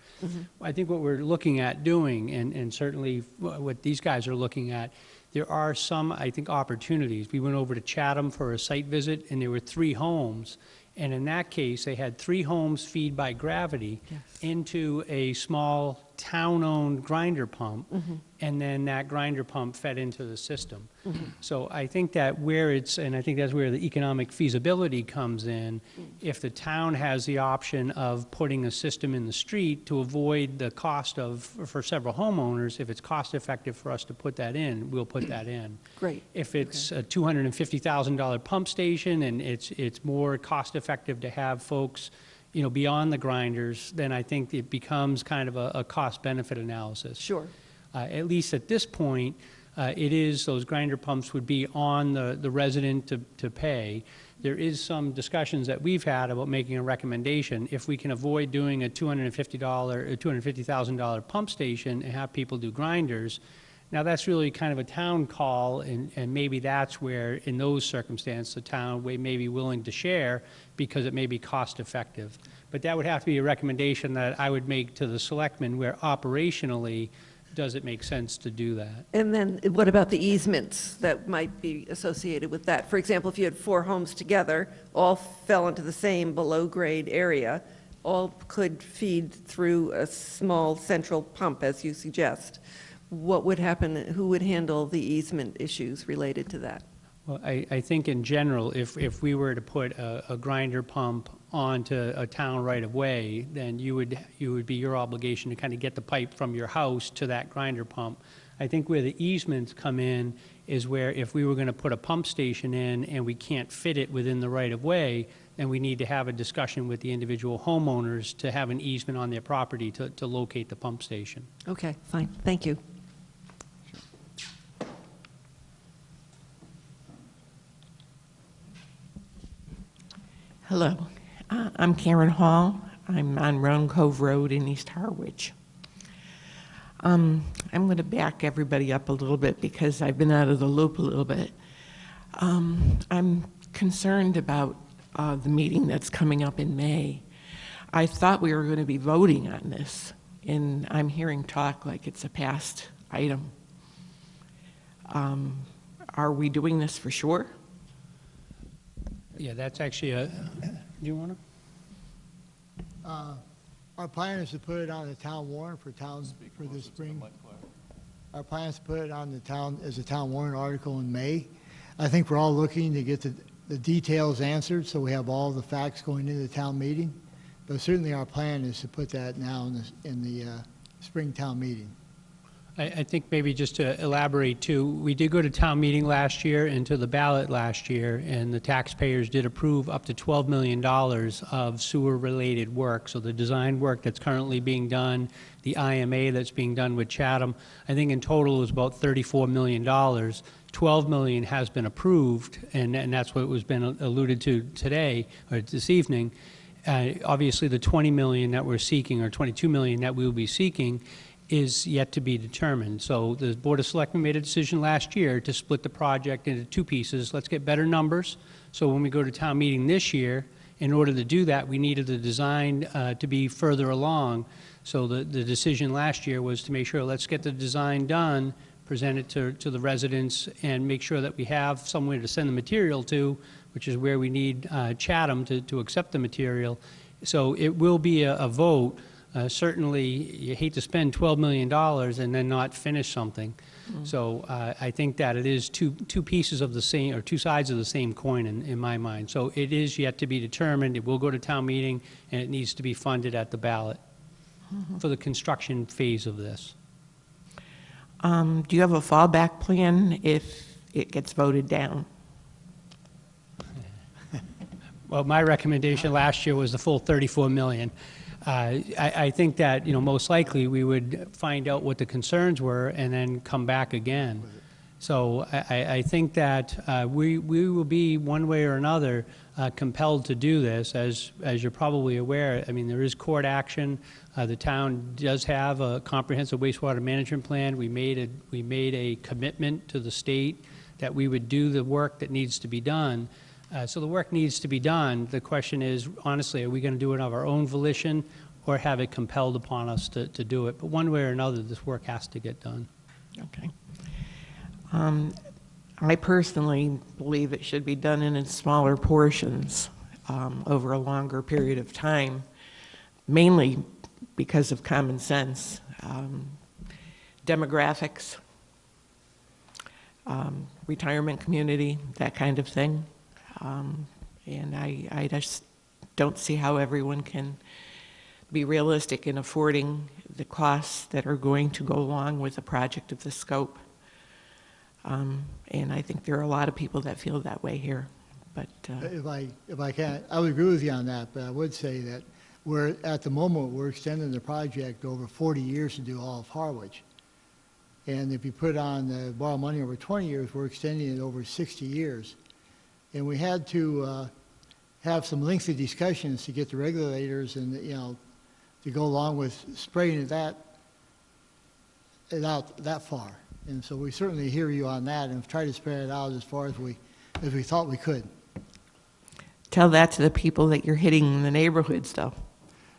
I think what we're looking at doing, and certainly what these guys are looking at, there are some, I think, opportunities. We went over to Chatham for a site visit, and there were 3 homes. And in that case, they had 3 homes feed by gravity into a small town-owned grinder pump, and then that grinder pump fed into the system. So I think that where it's, and I think that's where the economic feasibility comes in, if the town has the option of putting a system in the street to avoid the cost of, for several homeowners, if it's cost-effective for us to put that in, we'll put that in. Great. If it's a $250,000 pump station and it's more cost-effective to have folks, you know, beyond the grinders, then I think it becomes kind of a cost-benefit analysis. Sure. At least at this point, it is, those grinder pumps would be on the resident to pay. There is some discussions that we've had about making a recommendation. If we can avoid doing a $250,000 pump station and have people do grinders, now that's really kind of a town call, and maybe that's where, in those circumstances, the town may be willing to share because it may be cost effective. But that would have to be a recommendation that I would make to the selectmen, where operationally, does it make sense to do that? And then what about the easements that might be associated with that? For example, if you had 4 homes together, all fell into the same below-grade area, all could feed through a small central pump, as you suggest. What would happen? Who would handle the easement issues related to that? Well, I think in general, if we were to put a grinder pump onto a town right-of-way, then you would be your obligation to kind of get the pipe from your house to that grinder pump. I think where the easements come in is where if we were going to put a pump station in and we can't fit it within the right-of-way, then we need to have a discussion with the individual homeowners to have an easement on their property to locate the pump station. Okay, fine. Thank you. Hello, I'm Karen Hall. I'm on Roan Cove Road in East Harwich. I'm going to back everybody up a little bit because I've been out of the loop a little bit. I'm concerned about the meeting that's coming up in May. I thought we were going to be voting on this, and I'm hearing talk like it's a past item. Are we doing this for sure? Yeah, that's actually a, do you want to? Our plan is to put it on the town warrant for the spring. Our plan is to put it on the town, as a town warrant article in May. I think we're all looking to get the details answered, so we have all the facts going into the town meeting. But certainly our plan is to put that now in the spring town meeting. I think maybe just to elaborate too, we did go to town meeting last year and to the ballot last year, and the taxpayers did approve up to $12 million of sewer-related work. So the design work that's currently being done, the IMA that's being done with Chatham, I think in total it was about $34 million. $12 million has been approved, and that's what was been alluded to today, or this evening. Obviously the $20 million that we're seeking, or $22 million that we will be seeking, is yet to be determined. So the Board of Selectmen made a decision last year to split the project into two pieces. Let's get better numbers. So when we go to town meeting this year, in order to do that, we needed the design to be further along. So the decision last year was to make sure, let's get the design done, present it to the residents, and make sure that we have somewhere to send the material to, which is where we need Chatham to accept the material. So it will be a vote. Certainly, you hate to spend $12 million and then not finish something. Mm-hmm. So I think that it is two pieces of the same, or two sides of the same coin in my mind. So it is yet to be determined. It will go to town meeting, and it needs to be funded at the ballot for the construction phase of this. Do you have a fallback plan if it gets voted down? Well, my recommendation last year was the full $34 million. I think that, most likely we would find out what the concerns were and then come back again. So I think that we will be, one way or another, compelled to do this. As you're probably aware, I mean, there is court action. The town does have a comprehensive wastewater management plan. We made a commitment to the state that we would do the work that needs to be done. So the work needs to be done. The question is, honestly, are we going to do it of our own volition or have it compelled upon us to do it? But one way or another, this work has to get done. Okay. I personally believe it should be done in smaller portions over a longer period of time, mainly because of common sense, demographics, retirement community, that kind of thing. And I just don't see how everyone can be realistic in affording the costs that are going to go along with a project of this scope. And I think there are a lot of people that feel that way here. But if I can, I would agree with you on that, but I would say that at the moment we're extending the project over 40 years to do all of Harwich. And if you put on borrow money over 20 years, we're extending it over 60 years. And we had to have some lengthy discussions to get the regulators and, to go along with spreading it out that far. And so we certainly hear you on that and have tried to spread it out as far as we thought we could. Tell that to the people that you're hitting in the neighborhoods, though.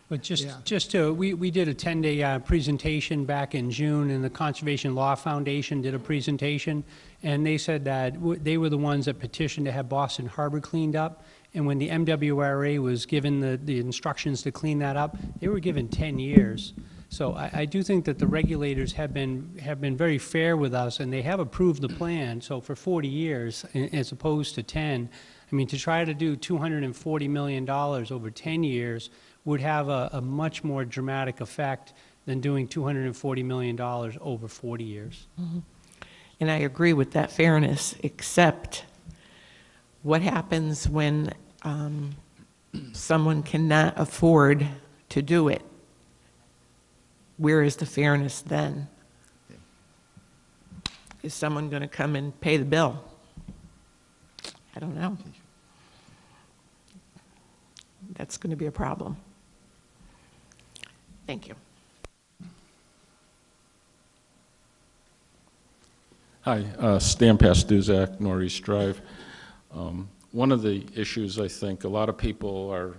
But we did a 10-day presentation back in June, and the Conservation Law Foundation did a presentation, and they said that they were the ones that petitioned to have Boston Harbor cleaned up, and when the MWRA was given the instructions to clean that up, they were given 10 years. So I do think that the regulators have been very fair with us, and they have approved the plan. So for 40 years, as opposed to 10, I mean, to try to do $240 million over 10 years would have a much more dramatic effect than doing $240 million over 40 years. Mm-hmm. And I agree with that fairness, except what happens when someone cannot afford to do it? Where is the fairness then? Is someone going to come and pay the bill? I don't know. that's going to be a problem. Thank you. Hi, Stan Pastuzak, Norris Drive. One of the issues, I think, a lot of people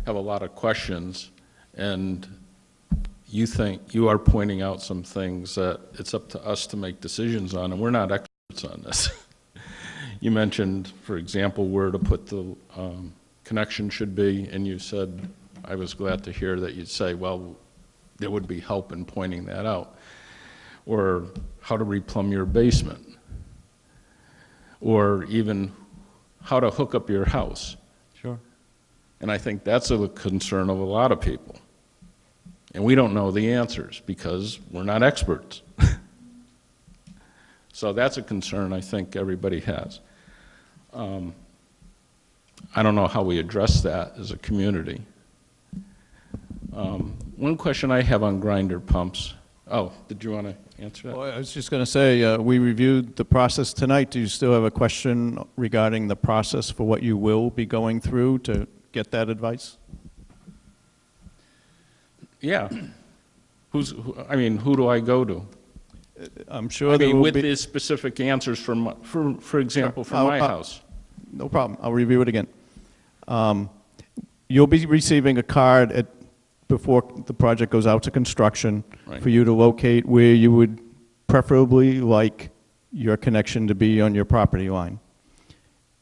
have a lot of questions, and you are pointing out some things that it's up to us to make decisions on, and we're not experts on this. You mentioned, for example, where to put the connection should be, and you said, I was glad to hear that you'd say, well, there would be help in pointing that out. Or how to replumb your basement, or even how to hook up your house. Sure. And I think that's a concern of a lot of people. And we don't know the answers because we're not experts. So that's a concern I think everybody has. I don't know how we address that as a community. One question I have on grinder pumps. Oh, did you want to answer that? Well, I was just going to say, we reviewed the process tonight. Do you still have a question regarding the process for what you will be going through to get that advice? Yeah. Who do I go to? I'm sure I there mean, will with be... the specific answers for example, Sure. for my house. No problem. I'll review it again. You'll be receiving a card before the project goes out to construction Right. for you to locate where you would preferably like your connection to be on your property line.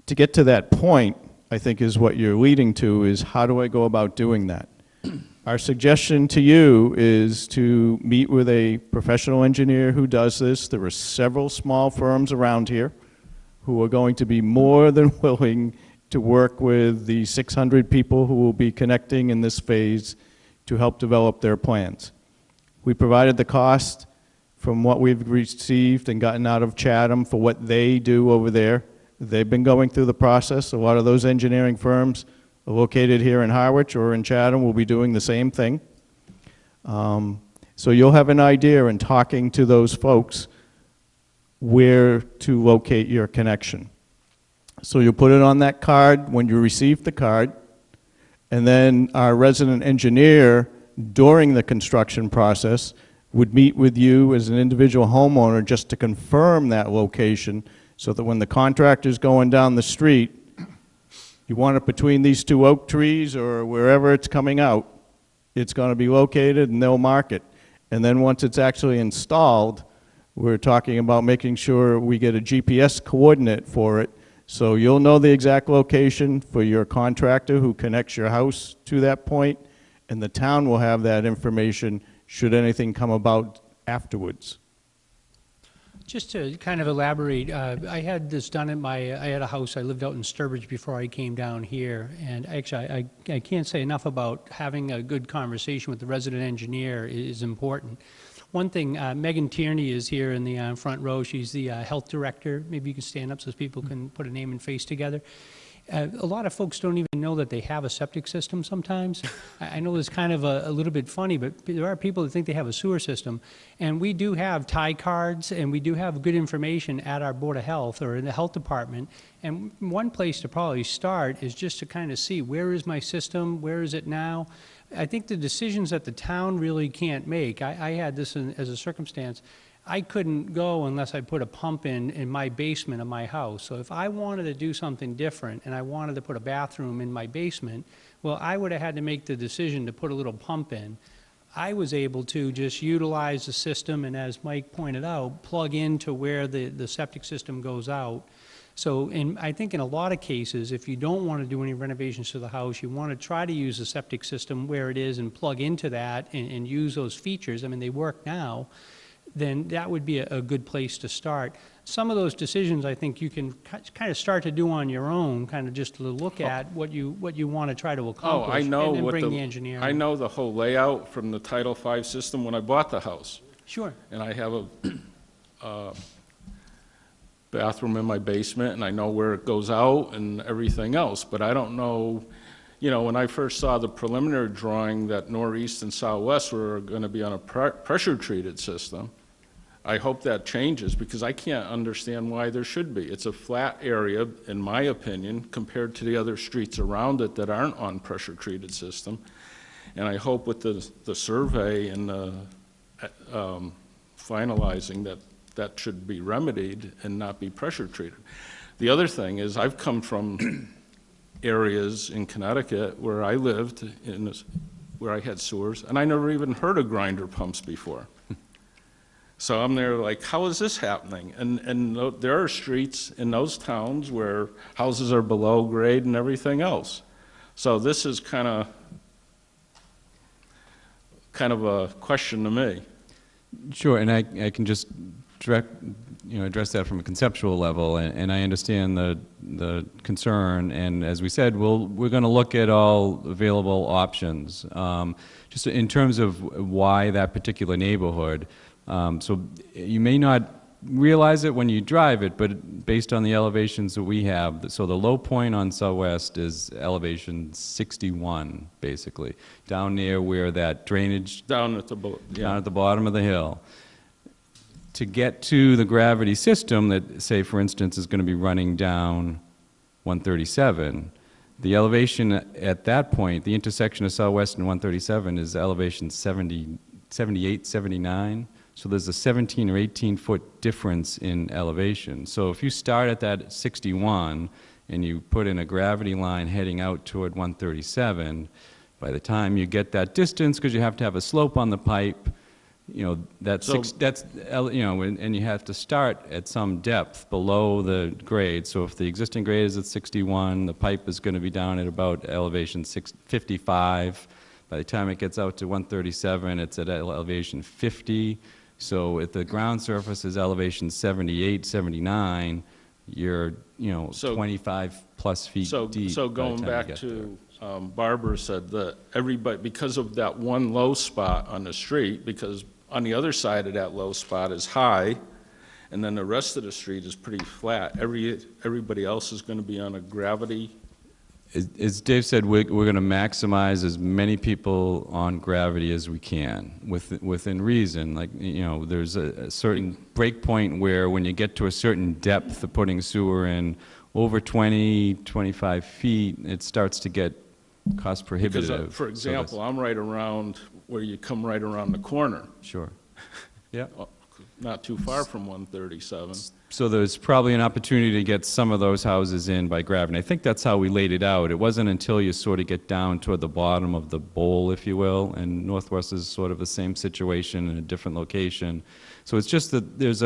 To get to that point, I think is what you're leading to, is how do I go about doing that? Our suggestion to you is to meet with a professional engineer who does this. There are several small firms around here who are going to be more than willing to work with the 600 people who will be connecting in this phase to help develop their plans. We provided the cost from what we've received and gotten out of Chatham for what they do over there. They've been going through the process. A lot of those engineering firms are located here in Harwich or in Chatham will be doing the same thing. So you'll have an idea in talking to those folks where to locate your connection. So you'll put it on that card when you receive the card, and then our resident engineer during the construction process would meet with you as an individual homeowner just to confirm that location so that when the contractor's going down the street, you want it between these two oak trees or wherever it's coming out, it's going to be located and they'll mark it. And then once it's actually installed, we're talking about making sure we get a GPS coordinate for it so you'll know the exact location for your contractor who connects your house to that point, and the town will have that information should anything come about afterwards. Just to kind of elaborate, I had this done at I had a house, I lived out in Sturbridge before I came down here, and actually I can't say enough about having a good conversation with the resident engineer is important. One thing, Megan Tierney is here in the front row. She's the health director. Maybe you can stand up so people can put a name and face together. A lot of folks don't even know that they have a septic system sometimes. I know it's kind of a little bit funny, but there are people that think they have a sewer system. And we do have tie cards, and we do have good information at our Board of Health or in the health department. And one place to probably start is just to kind of see, where is my system? Where is it now? I think the decisions that the town really can't make, I had this as a circumstance, I couldn't go unless I put a pump in my basement of my house. So if I wanted to do something different and I wanted to put a bathroom in my basement, well, I would have had to make the decision to put a little pump in. I was able to just utilize the system and, as Mike pointed out, plug into where the septic system goes out. So I think in a lot of cases, if you don't want to do any renovations to the house, you want to try to use the septic system where it is and plug into that and use those features. I mean, they work now. Then that would be a good place to start. Some of those decisions I think you can kind of start to do on your own, kind of just to look at what you want to try to accomplish. Oh, I know and then what bring the engineer. I know the whole layout from the Title V system when I bought the house. Sure. And I have a bathroom in my basement, and I know where it goes out and everything else, but I don't know, you know, when I first saw the preliminary drawing that northeast and southwest were going to be on a pressure-treated system, I hope that changes, because I can't understand why there should be. It's a flat area, in my opinion, compared to the other streets around it that aren't on pressure-treated system. And I hope with the survey and finalizing that should be remedied and not be pressure-treated. The other thing is, I've come from areas in Connecticut where I lived, where I had sewers, and I never even heard of grinder pumps before. So I'm there like, how is this happening? And there are streets in those towns where houses are below grade and everything else. So this is kind of a question to me. Sure, and I can just address that from a conceptual level, and I understand the concern. And as we said, we're going to look at all available options. Just in terms of why that particular neighborhood. So you may not realize it when you drive it, but based on the elevations that we have, so the low point on Southwest is elevation 61, basically, down near where that drainage Down at the bottom of the hill. To get to the gravity system that, say, for instance, is going to be running down 137, the elevation at that point, the intersection of Southwest and 137 is elevation 78, 79. So there's a 17 or 18 foot difference in elevation. So if you start at that 61 and you put in a gravity line heading out toward 137, by the time you get that distance, because you have to have a slope on the pipe, and you have to start at some depth below the grade. So if the existing grade is at 61, the pipe is going to be down at about elevation 55. By the time it gets out to 137, it's at elevation 50. So if the ground surface is elevation 78, 79, you're 25 plus feet deep. So going back to Barbara said that everybody, because of that one low spot on the street, because on the other side of that low spot is high, and then the rest of the street is pretty flat. Everybody else is going to be on a gravity. As Dave said, we're going to maximize as many people on gravity as we can, within reason. Like, there's a certain break point where when you get to a certain depth of putting sewer in, over 20, 25 feet, it starts to get cost prohibitive. Because, for example, I'm right around where you come right around the corner. Sure. Yeah. Not too far from 137. So there's probably an opportunity to get some of those houses in by gravity. I think that's how we laid it out. It wasn't until you sort of get down toward the bottom of the bowl, if you will, and Northwest is sort of the same situation in a different location. So it's just that there's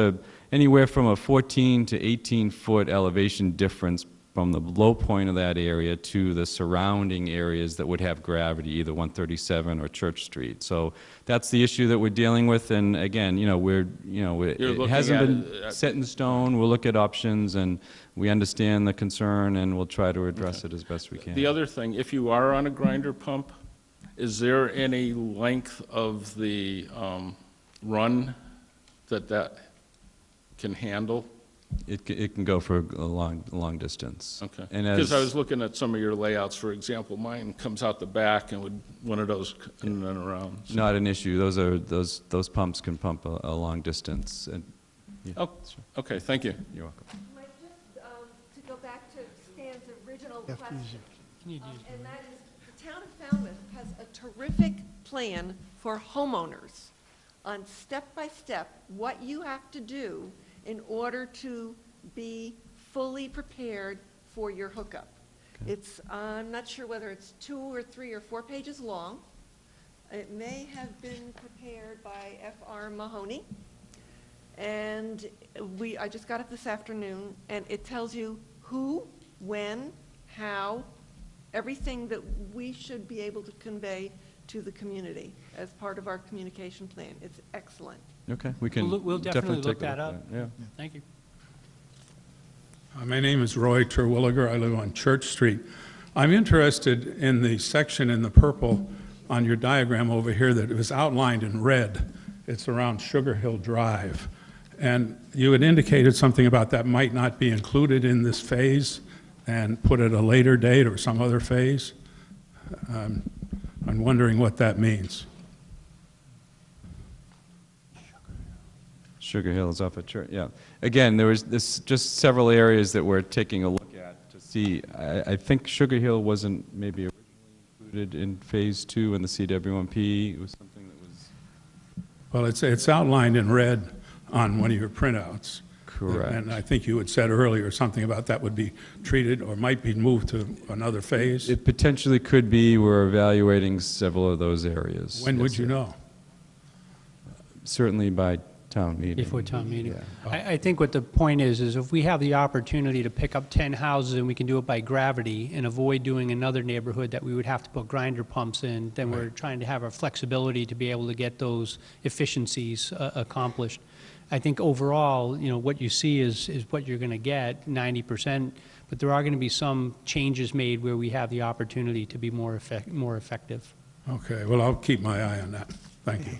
anywhere from a 14 to 18 foot elevation difference from the low point of that area to the surrounding areas that would have gravity, either 137 or Church Street. So that's the issue that we're dealing with. And again, it hasn't been set in stone. We'll look at options, and we understand the concern, and we'll try to address it as best we can. The other thing, if you are on a grinder pump, is there any length of the run that can handle? It can go for a long distance. Okay. And because I was looking at some of your layouts, for example, mine comes out the back and would one of those in and around. So. Not an issue. Those pumps can pump a long distance. And, yeah, oh, sure. Okay. Thank you. You're welcome. Mike, just to go back to Stan's original question, and that is the town of Falmouth has a terrific plan for homeowners on step-by-step what you have to do in order to be fully prepared for your hookup. Okay. I'm not sure whether it's 2 or 3 or 4 pages long. It may have been prepared by F.R. Mahoney. And I just got it this afternoon, and it tells you who, when, how, everything that we should be able to convey to the community as part of our communication plan. It's excellent. Okay, we can We'll definitely take look a that up. Yeah. Thank you. My name is Roy Terwilliger. I live on Church Street. I'm interested in the section in the purple on your diagram over here that was outlined in red. It's around Sugar Hill Drive. And you had indicated something about that might not be included in this phase and put at a later date or some other phase. I'm wondering what that means. Sugar Hill is off at Church, yeah. Again, there was just several areas that we're taking a look at to see. I think Sugar Hill wasn't maybe originally included in Phase 2 in the CWMP. It was something that was... Well, it's outlined in red on one of your printouts. Correct. And I think you had said earlier something about that would be treated or might be moved to another phase. It potentially could be. We're evaluating several of those areas. When would Yes, you sir. know? Certainly by town meeting. Before town meeting. Yeah. I think what the point is if we have the opportunity to pick up 10 houses and we can do it by gravity and avoid doing another neighborhood that we would have to put grinder pumps in, then we're trying to have our flexibility to be able to get those efficiencies accomplished. I think overall, you know, what you see is what you're going to get, 90%, but there are going to be some changes made where we have the opportunity to be more effective. Okay, well, I'll keep my eye on that. Thank you.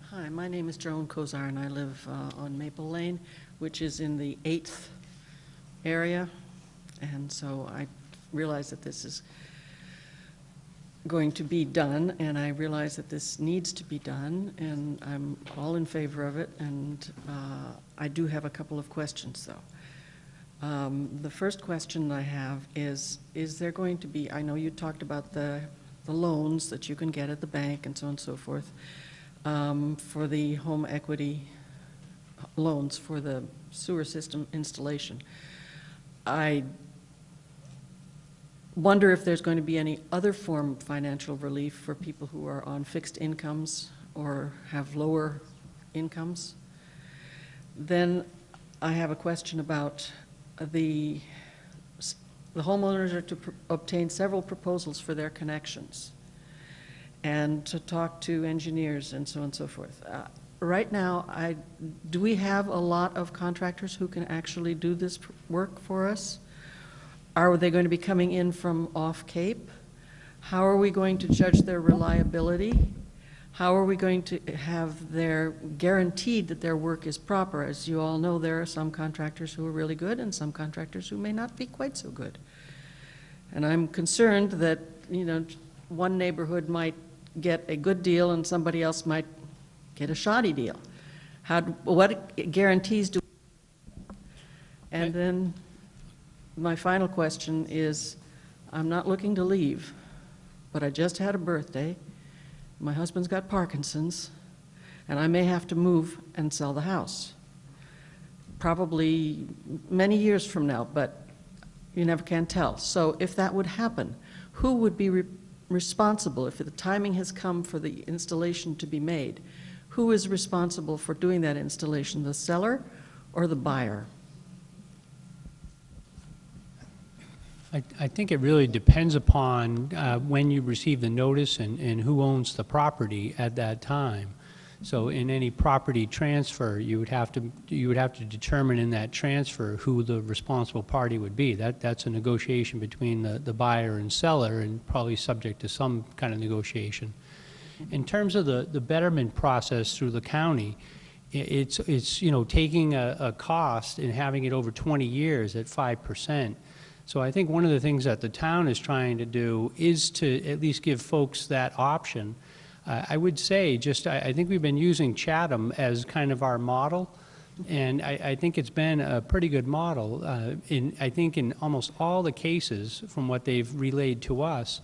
Hi, my name is Joan Kozar, and I live on Maple Lane, which is in the 8th area. And so I realize that this is going to be done, and I realize that this needs to be done, and I'm all in favor of it. And I do have a couple of questions, though. The first question I have is there going to be, I know you talked about the loans that you can get at the bank and so on and so forth, for the home equity loans for the sewer system installation. I wonder if there's going to be any other form of financial relief for people who are on fixed incomes or have lower incomes. Then I have a question about the homeowners are to obtain several proposals for their connections and to talk to engineers and so on and so forth. Right now, do we have a lot of contractors who can actually do this work for us? Are they going to be coming in from off Cape? How are we going to judge their reliability? How are we going to have their guaranteed that their work is proper? As you all know, there are some contractors who are really good and some contractors who may not be quite so good. And I'm concerned that, you know, one neighborhood might get a good deal and somebody else might get a shoddy deal. What guarantees do we have? And then my final question is, I'm not looking to leave, but I just had a birthday. My husband's got Parkinson's, and I may have to move and sell the house. Probably many years from now, but you never can tell. So if that would happen, who would be responsible if the timing has come for the installation to be made? Who is responsible for doing that installation, the seller or the buyer? I think it really depends upon when you receive the notice and who owns the property at that time. So in any property transfer, you would have to determine in that transfer who the responsible party would be. That's a negotiation between the buyer and seller, and probably subject to some kind of negotiation. In terms of the betterment process through the county, it's you know, taking a cost and having it over 20 years at 5%. So I think one of the things that the town is trying to do is to at least give folks that option. I would say I think we've been using Chatham as kind of our model, and I think it's been a pretty good model. I think in almost all the cases, from what they've relayed to us,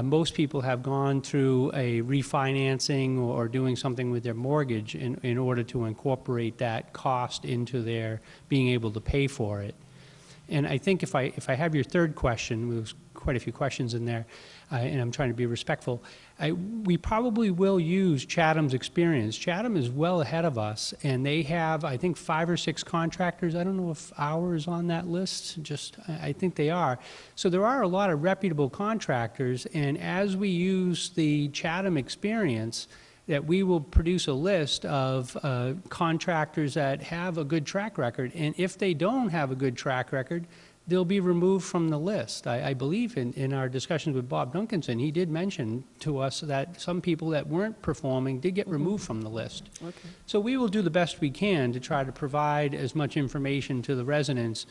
most people have gone through a refinancing or doing something with their mortgage in order to incorporate that cost into their being able to pay for it. And I think if I have your third question, there's quite a few questions in there, and I'm trying to be respectful, we probably will use Chatham's experience. Chatham is well ahead of us, and they have, I think, 5 or 6 contractors. I don't know if ours on that list, I think they are. So there are a lot of reputable contractors, and as we use the Chatham experience, that we will produce a list of contractors that have a good track record, and if they don't have a good track record, they'll be removed from the list. I believe in our discussions with Bob Duncanson, he did mention to us that some people that weren't performing did get removed from the list. Okay. So we will do the best we can to try to provide as much information to the residents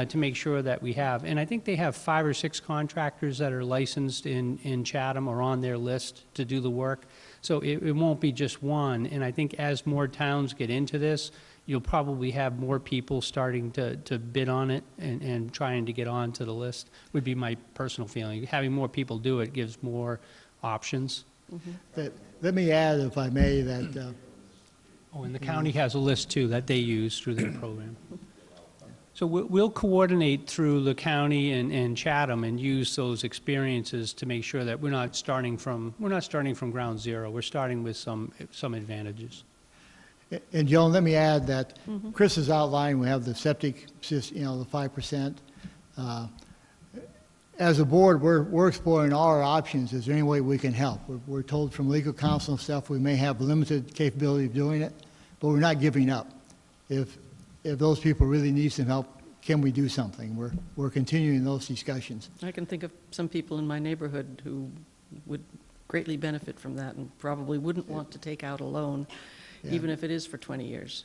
to make sure that we have. And I think they have 5 or 6 contractors that are licensed in Chatham or on their list to do the work. So it won't be just one. And I think as more towns get into this, you'll probably have more people starting to bid on it and trying to get onto the list, would be my personal feeling. Having more people do it gives more options. Let me add, if I may, that Oh, and the county has a list too that they use through their program. So we'll coordinate through the county and Chatham and use those experiences to make sure that we're not starting from ground zero. We're starting with some advantages. And Joan, let me add that Chris has outlined, we have the septic system, the 5%. As a board, we're exploring all our options. Is there any way we can help? We're told from legal counsel and stuff we may have limited capability of doing it, but we're not giving up. If those people really need some help, can we do something? We're continuing those discussions. I can think of some people in my neighborhood who would greatly benefit from that and probably wouldn't want to take out a loan, even if it is for 20 years.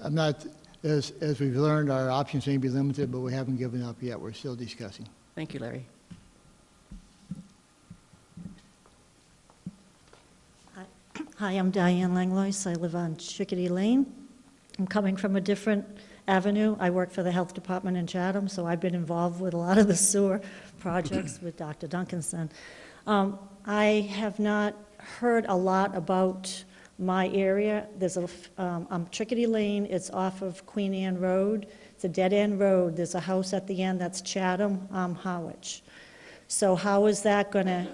I'm not, as we've learned, our options may be limited, but we haven't given up yet. We're still discussing. Thank you, Larry. Hi, I'm Diane Langlois. I live on Chickadee Lane. I'm coming from a different avenue. I work for the health department in Chatham, so I've been involved with a lot of the sewer projects with Dr. Duncanson. I have not heard a lot about my area. There's Chickadee Lane. It's off of Queen Anne Road. It's a dead-end road. There's a house at the end that's Chatham, Harwich. So how is that going to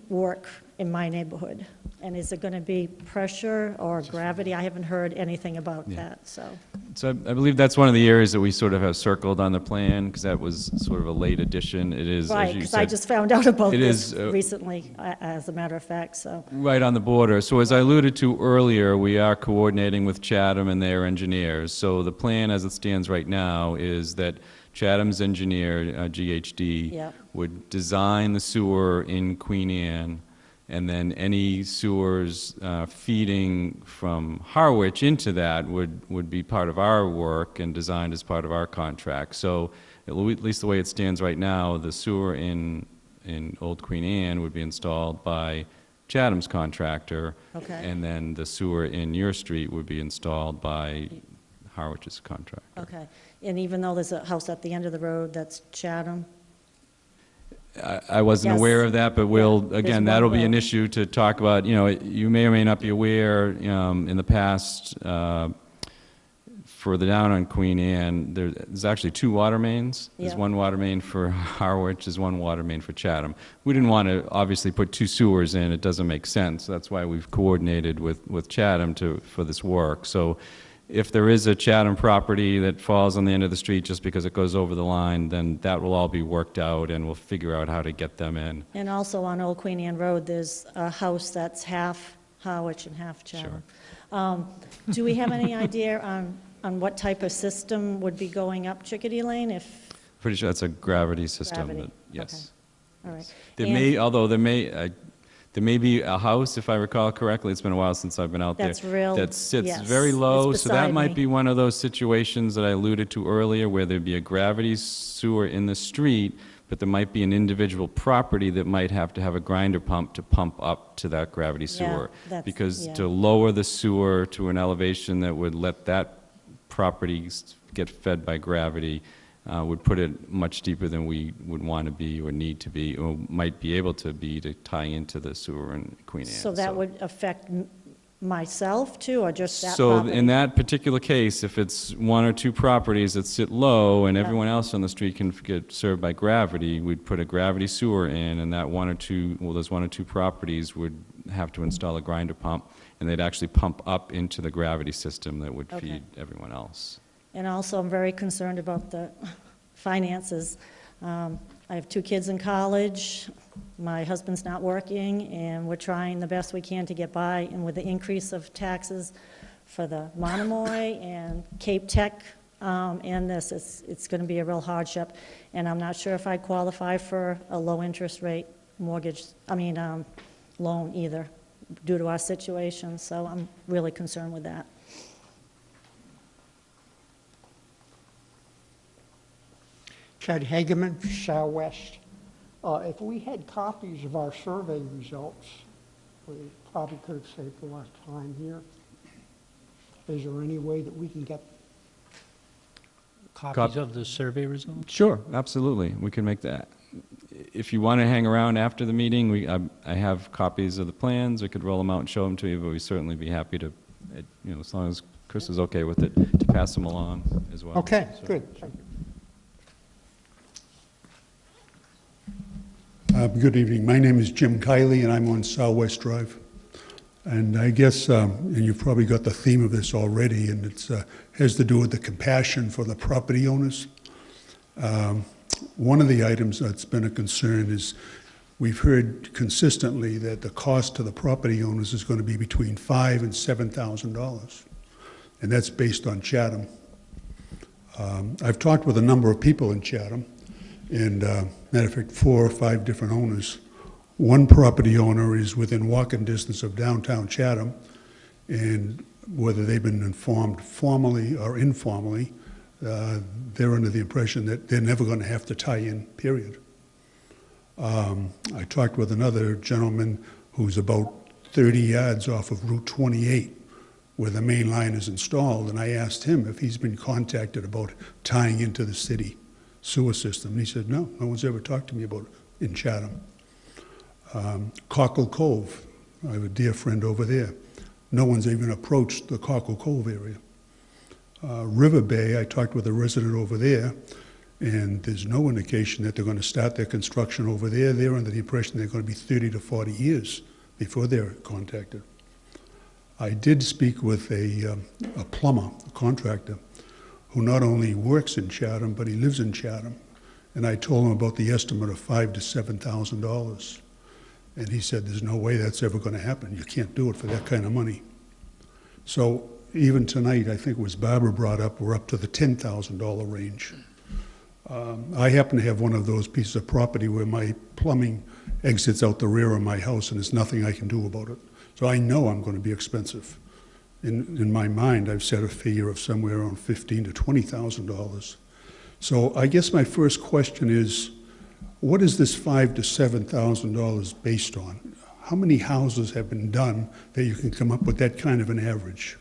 work in my neighborhood? And is it going to be pressure or gravity? I haven't heard anything about that, so. So I believe that's one of the areas that we sort of have circled on the plan, because that was sort of a late addition. It is, right, as you because said, I just found out about this is, recently, as a matter of fact, so. right on the border. So as I alluded to earlier, we are coordinating with Chatham and their engineers. So the plan as it stands right now is that Chatham's engineer, GHD, would design the sewer in Queen Anne, and then any sewers feeding from Harwich into that would be part of our work and designed as part of our contract. So at least the way it stands right now, the sewer in Old Queen Anne would be installed by Chatham's contractor, and then the sewer in your street would be installed by Harwich's contractor. Okay, and even though there's a house at the end of the road that's Chatham? I wasn't aware of that, but we'll, again, that'll be an issue to talk about. You may or may not be aware, in the past, further down on Queen Anne, there's actually 2 water mains. There's one water main for Harwich, there's one water main for Chatham. We didn't want to obviously put 2 sewers in, it doesn't make sense. That's why we've coordinated with Chatham for this work. So if there is a Chatham property that falls on the end of the street just because it goes over the line, then that will all be worked out and we'll figure out how to get them in. And also on Old Queen Anne Road, there's a house that's half Harwich and half Chatham. Sure. Do we have any idea on what type of system would be going up Chickadee Lane? Pretty sure that's a gravity system. Gravity. Yes. Okay. All right. There may be a house, if I recall correctly, it's been a while since I've been out there, that sits very low, so that might be one of those situations that I alluded to earlier where there'd be a gravity sewer in the street, but there might be an individual property that might have to have a grinder pump to pump up to that gravity sewer. Because to lower the sewer to an elevation that would let that property get fed by gravity would put it much deeper than we would want to be or need to be or might be able to be to tie into the sewer in Queen Anne. So that would affect myself too, or just that property? So in that particular case, if it's 1 or 2 properties that sit low and everyone else on the street can get served by gravity, we'd put a gravity sewer in, and that those 1 or 2 properties would have to install a grinder pump, and they'd actually pump up into the gravity system that would feed everyone else. And also, I'm very concerned about the finances. I have 2 kids in college. My husband's not working, and we're trying the best we can to get by. And with the increase of taxes for the Monomoy and Cape Tech and this. It's going to be a real hardship, and I'm not sure if I qualify for a low-interest rate mortgage, loan either, due to our situation, so I'm really concerned with that. Chad Hegeman, Southwest. If we had copies of our survey results, we probably could have saved a lot of time here. Is there any way that we can get? Copies of the survey results? Sure, absolutely. We can make that. If you want to hang around after the meeting, I have copies of the plans. I could roll them out and show them to you, but we'd certainly be happy to, as long as Chris is okay with it, to pass them along as well. Okay, So- good. Thank you. Good evening. My name is Jim Kiley, and I'm on Southwest Drive. And I guess, and you've probably got the theme of this already, and it has to do with the compassion for the property owners. One of the items that's been a concern is we've heard consistently that the cost to the property owners is going to be between $5,000 and $7,000, and that's based on Chatham. I've talked with a number of people in Chatham, and matter of fact, 4 or 5 different owners. One property owner is within walking distance of downtown Chatham, and whether they've been informed formally or informally, they're under the impression that they're never going to have to tie in, period. I talked with another gentleman who's about 30 yards off of Route 28, where the main line is installed, and I asked him if he's been contacted about tying into the city sewer system. And he said, no one's ever talked to me about it in Chatham. Cockle Cove, I have a dear friend over there. No one's even approached the Cockle Cove area. River Bay, I talked with a resident over there, and there's no indication that they're going to start their construction over there. They're under the impression they're going to be 30 to 40 years before they're contacted. I did speak with a plumber, a contractor, who not only works in Chatham, but he lives in Chatham. And I told him about the estimate of $5,000 to $7,000. And he said, there's no way that's ever going to happen. You can't do it for that kind of money. So even tonight, I think it was Barbara brought up, we're up to the $10,000 range. I happen to have one of those pieces of property where my plumbing exits out the rear of my house, and there's nothing I can do about it. So I know I'm going to be expensive. In my mind, I've set a figure of somewhere around $15,000 to $20,000. So I guess my first question is, what is this $5,000 to $7,000 based on? How many houses have been done that you can come up with that kind of an average?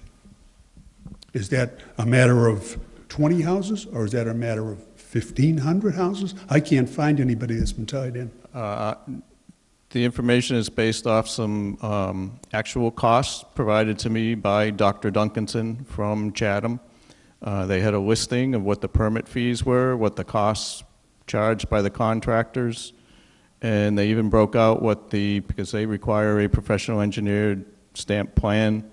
Is that a matter of 20 houses, or is that a matter of 1,500 houses? I can't find anybody that's been tied in. The information is based off some actual costs provided to me by Dr. Duncanson from Chatham. They had a listing of what the permit fees were, what the costs charged by the contractors, and they even broke out because they require a professional engineered stamp plan,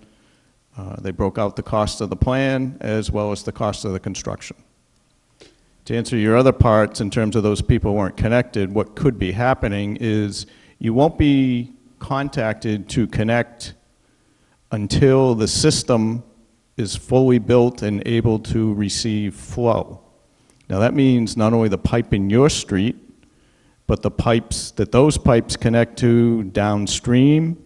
they broke out the cost of the plan as well as the cost of the construction. To answer your other parts, in terms of those people weren't connected, what could be happening is you won't be contacted to connect until the system is fully built and able to receive flow. Now that means not only the pipe in your street, but the pipes that those pipes connect to downstream.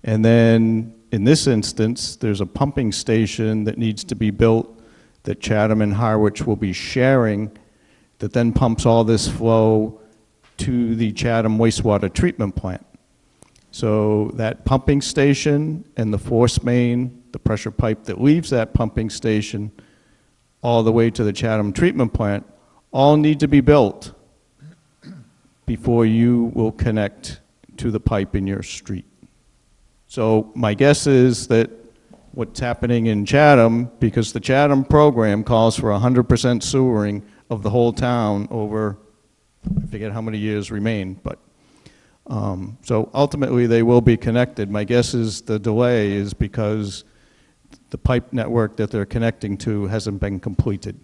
And then in this instance, there's a pumping station that needs to be built that Chatham and Harwich will be sharing, that then pumps all this flow to the Chatham wastewater treatment plant. So that pumping station and the force main, the pressure pipe that leaves that pumping station all the way to the Chatham treatment plant, all need to be built before you will connect to the pipe in your street. So my guess is that what's happening in Chatham, because the Chatham program calls for 100% sewering of the whole town over, I forget how many years remain, but so ultimately they will be connected. My guess is the delay is because the pipe network that they're connecting to hasn't been completed.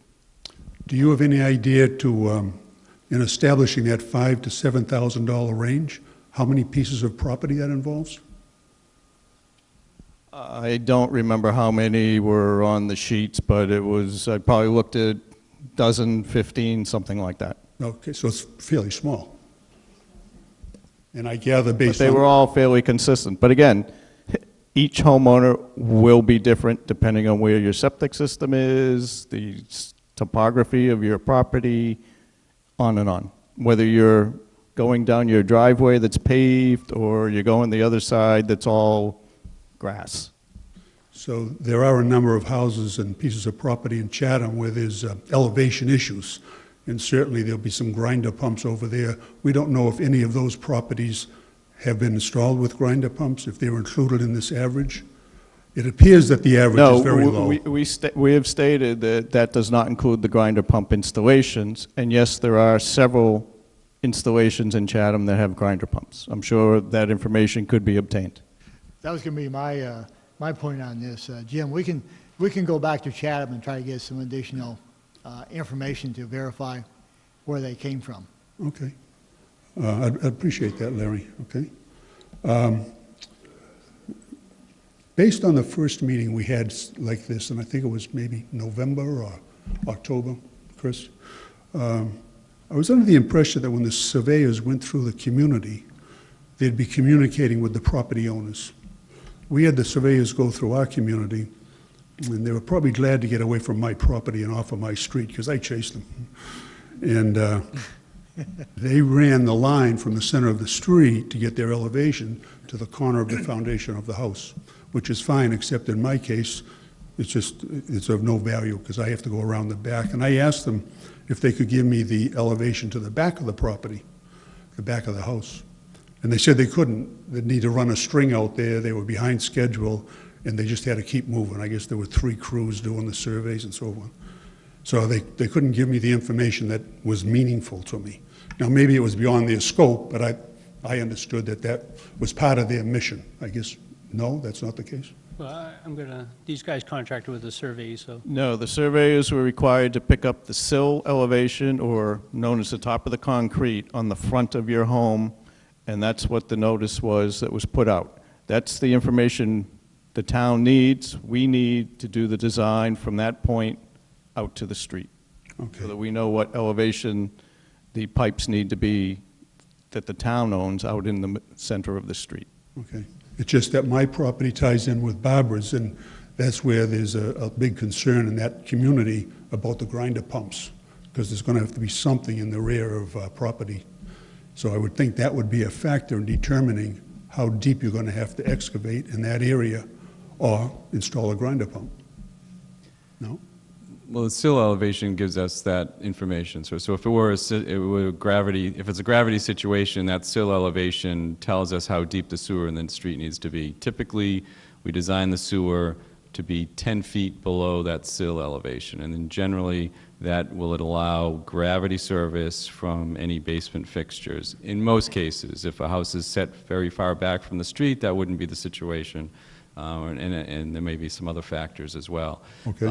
Do you have any idea to, in establishing that $5,000 to $7,000 range, how many pieces of property that involves? I don't remember how many were on the sheets, but it was, I probably looked at dozen, 15, something like that. Okay, so it's fairly small. And I gather But based they on... were all fairly consistent. But again, each homeowner will be different depending on where your septic system is, the topography of your property, on and on. Whether you're going down your driveway that's paved or you're going the other side that's all grass. So there are a number of houses and pieces of property in Chatham where there's elevation issues, and certainly there'll be some grinder pumps over there. We don't know if any of those properties have been installed with grinder pumps, if they're included in this average. It appears that the average is very low. We have stated that that does not include the grinder pump installations, and yes, there are several installations in Chatham that have grinder pumps. I'm sure that information could be obtained. That was going to be my point on this. Jim, we can go back to Chatham and try to get some additional information to verify where they came from. Okay. I'd appreciate that, Larry. Okay. Based on the first meeting we had like this, and I think it was maybe November or October, Chris, I was under the impression that when the surveyors went through the community, they'd be communicating with the property owners. We had the surveyors go through our community, and they were probably glad to get away from my property and off of my street, because I chased them. And they ran the line from the center of the street to get their elevation to the corner of the foundation of the house, which is fine, except in my case, it's of no value, because I have to go around the back. And I asked them if they could give me the elevation to the back of the property, the back of the house. And they said they couldn't. They'd need to run a string out there. They were behind schedule, and they just had to keep moving. I guess there were 3 crews doing the surveys and so on. So they couldn't give me the information that was meaningful to me. Now, maybe it was beyond their scope, but I understood that that was part of their mission. I guess, no, that's not the case? Well, these guys contracted with the survey, so. No, the surveyors were required to pick up the sill elevation, or known as the top of the concrete, on the front of your home, and that's what the notice was that was put out. That's the information the town needs. We need to do the design from that point out to the street. Okay. So that we know what elevation the pipes need to be that the town owns out in the center of the street. Okay. It's just that my property ties in with Barbara's, and that's where there's a big concern in that community about the grinder pumps, because there's going to have to be something in the rear of property. So I would think that would be a factor in determining how deep you're going to have to excavate in that area or install a grinder pump. No? Well, the sill elevation gives us that information. So if it were if it's a gravity situation, that sill elevation tells us how deep the sewer in the street needs to be. Typically, we design the sewer to be 10 feet below that sill elevation, and then generally that will allow gravity service from any basement fixtures. In most cases, if a house is set very far back from the street, that wouldn't be the situation, and there may be some other factors as well. Okay.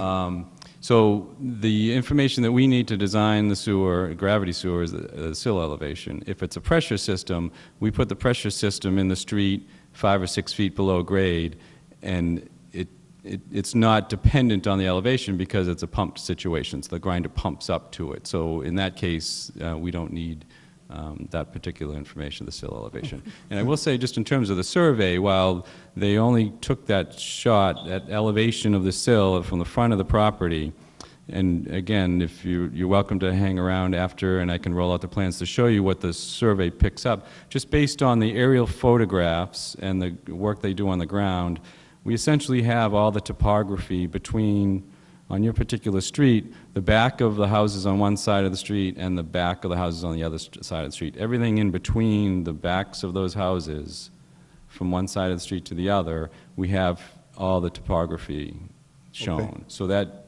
So the information that we need to design the sewer, gravity sewer, is the sill elevation. If it's a pressure system, we put the pressure system in the street 5 or 6 feet below grade, and it's not dependent on the elevation because it's a pumped situation, so the grinder pumps up to it. So in that case, we don't need that particular information, the sill elevation. And I will say, just in terms of the survey, while they only took that shot at elevation of the sill from the front of the property, and again, if you're welcome to hang around after, and I can roll out the plans to show you what the survey picks up, just based on the aerial photographs and the work they do on the ground, we essentially have all the topography between, on your particular street, the back of the houses on one side of the street and the back of the houses on the other side of the street. Everything in between the backs of those houses, from one side of the street to the other, we have all the topography shown. Okay. So that,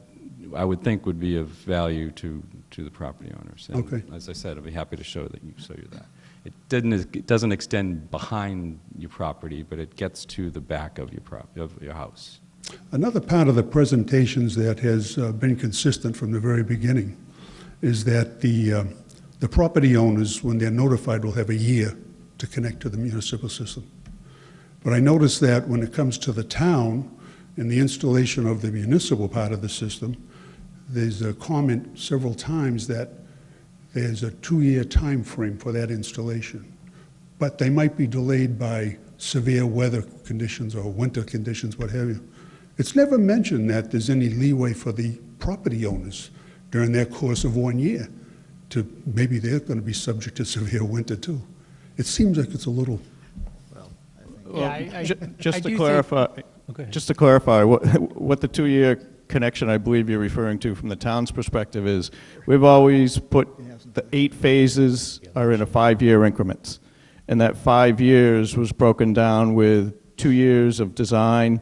I would think, would be of value to the property owners. And Okay. as I said, I'd be happy to show you that. It doesn't extend behind your property, but it gets to the back of your house. Another part of the presentations that has been consistent from the very beginning is that the property owners, when they're notified, will have a year to connect to the municipal system. But I noticed that when it comes to the town and the installation of the municipal part of the system, there's a comment several times that there's a 2-year time frame for that installation. But they might be delayed by severe weather conditions or winter conditions, what have you. It's never mentioned that there's any leeway for the property owners during their course of 1 year to maybe they're going to be subject to severe winter too. It seems like it's a little. Just to clarify, what the 2-year connection I believe you're referring to from the town's perspective is, we've always put the 8 phases are in a 5-year increments. And that 5 years was broken down with 2 years of design,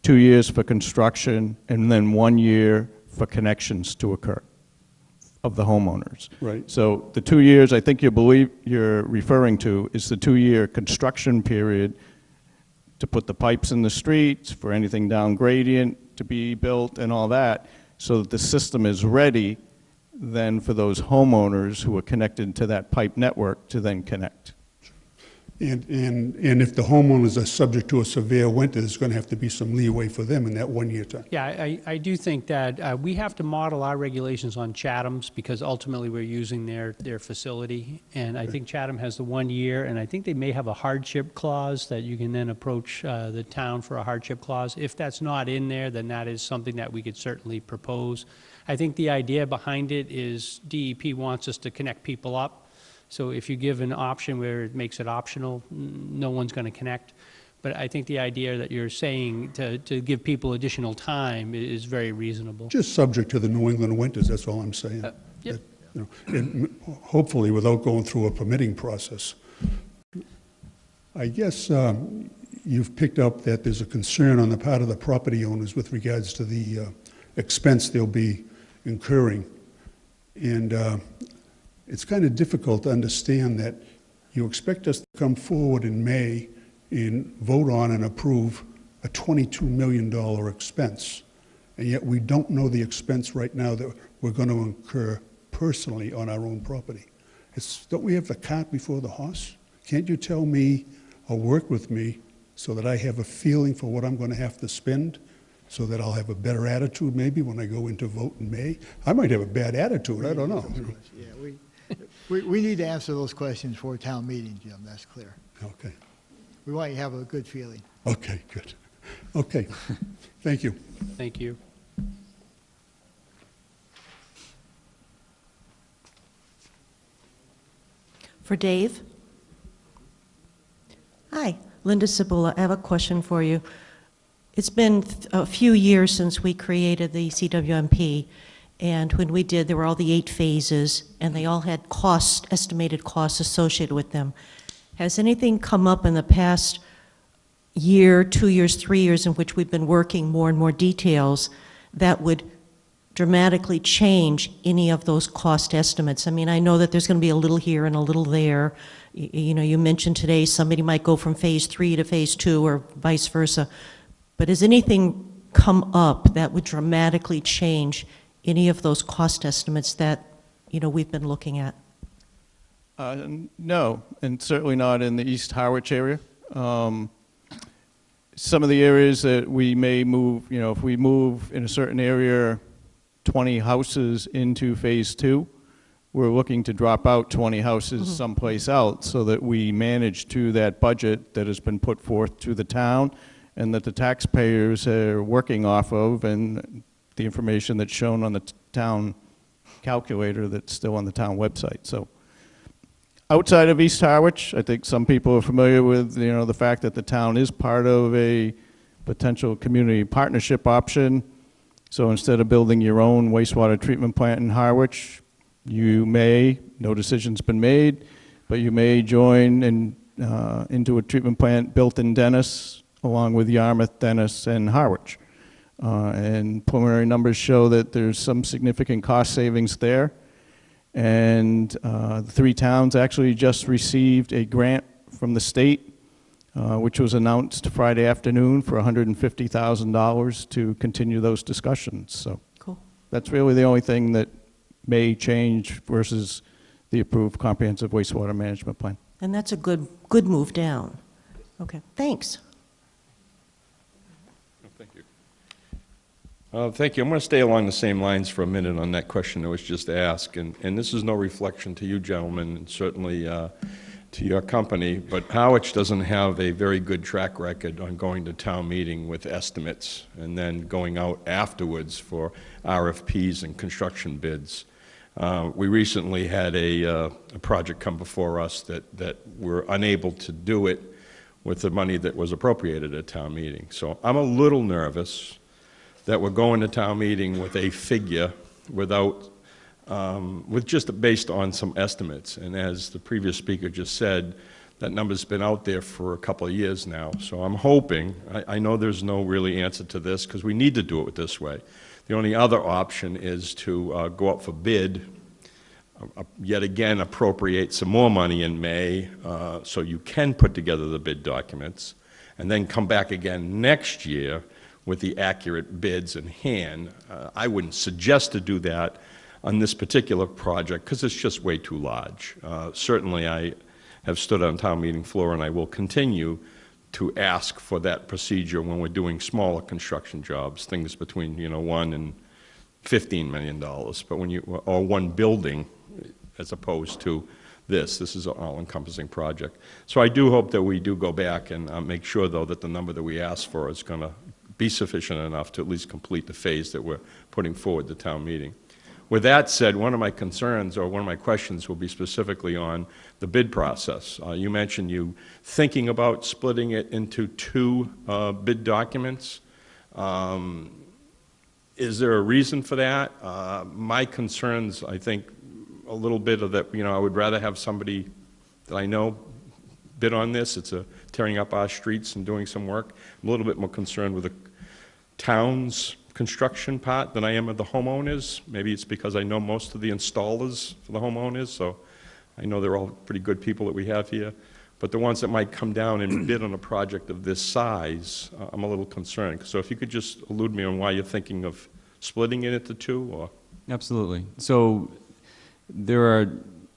2 years for construction, and then 1 year for connections to occur of the homeowners. Right. So the 2 years I think you're referring to is the 2-year construction period to put the pipes in the streets, for anything down gradient to be built and all that, so that the system is ready then for those homeowners who are connected to that pipe network to then connect. And if the homeowners are subject to a severe winter, there's going to have to be some leeway for them in that 1 year time. Yeah, I do think that we have to model our regulations on Chatham's because ultimately we're using their facility. And I think Chatham has the 1 year, and I think they may have a hardship clause that you can then approach the town for a hardship clause. If that's not in there, then that is something that we could certainly propose. I think the idea behind it is DEP wants us to connect people up. So if you give an option where it makes it optional, no one's going to connect. But I think the idea that you're saying to give people additional time is very reasonable. Just subject to the New England winters, that's all I'm saying. Yep. And hopefully without going through a permitting process. I guess you've picked up that there's a concern on the part of the property owners with regards to the expense they'll be incurring. And it's kind of difficult to understand that you expect us to come forward in May and vote on and approve a $22 million expense, and yet we don't know the expense right now that we're going to incur personally on our own property. Don't we have the cart before the horse? Can't you tell me or work with me so that I have a feeling for what I'm going to have to spend, so that I'll have a better attitude maybe when I go into vote in May? I might have a bad attitude, I don't know. Yeah, we need to answer those questions for a town meeting, Jim, that's clear. Okay. We want you to have a good feeling. Okay, good. Okay, thank you. Thank you. For Dave? Hi, Linda Cibula. I have a question for you. It's been a few years since we created the CWMP, and when we did, there were all the 8 phases, and they all had estimated costs associated with them. Has anything come up in the past year, 2 years, 3 years, in which we've been working more and more details that would dramatically change any of those cost estimates? I mean, I know that there's going to be a little here and a little there. You know, you mentioned today somebody might go from phase 3 to phase 2 or vice versa. But has anything come up that would dramatically change any of those cost estimates that, you know, we've been looking at? No, and certainly not in the East Harwich area. Some of the areas that we may move, you know, if we move in a certain area 20 houses into phase 2, we're looking to drop out 20 houses someplace else so that we manage to that budget that has been put forth to the town and that the taxpayers are working off of, and the information that's shown on the town calculator that's still on the town website. So outside of East Harwich, I think some people are familiar with, you know, the fact that the town is part of a potential community partnership option. So instead of building your own wastewater treatment plant in Harwich, you may, no decision's been made, but you may join into a treatment plant built in Dennis, along with Yarmouth, Dennis, and Harwich. And preliminary numbers show that there's some significant cost savings there. And the 3 towns actually just received a grant from the state, which was announced Friday afternoon for $150,000 to continue those discussions. So cool. That's really the only thing that may change versus the approved comprehensive wastewater management plan. And that's a good move down. Okay, thanks. Thank you. Thank you. I'm going to stay along the same lines for a minute on that question that was just asked. And this is no reflection to you gentlemen, and certainly to your company, but Harwich doesn't have a very good track record on going to town meeting with estimates and then going out afterwards for RFPs and construction bids. We recently had a project come before us that we're unable to do it with the money that was appropriated at town meeting. So I'm a little nervous that we're going to town meeting with a figure without, with just based on some estimates. And as the previous speaker just said, that number's been out there for a couple of years now. So I'm hoping, I know there's no really answer to this because we need to do it this way. The only other option is to go out for bid, yet again appropriate some more money in May so you can put together the bid documents, and then come back again next year with the accurate bids in hand. I wouldn't suggest to do that on this particular project because it's just way too large. Certainly I have stood on town meeting floor and I will continue to ask for that procedure when we're doing smaller construction jobs, things between $1 and $15 million, but when you, or one building as opposed to this is an all-encompassing project. So I do hope that we do go back and make sure though that the number that we ask for is going to be sufficient enough to at least complete the phase that we're putting forward to town meeting. With that said, one of my concerns or one of my questions will be specifically on the bid process. You mentioned you thinking about splitting it into two bid documents. Is there a reason for that? My concerns, I think, a little bit of that, I would rather have somebody that I know bid on this. It's tearing up our streets and doing some work. I'm a little bit more concerned with the town's construction part than I am of the homeowners. Maybe it's because I know most of the installers for the homeowners, so I know they're all pretty good people that we have here. But the ones that might come down and bid on a project of this size, I'm a little concerned. So if you could just allude me on why you're thinking of splitting it into two, or? Absolutely. So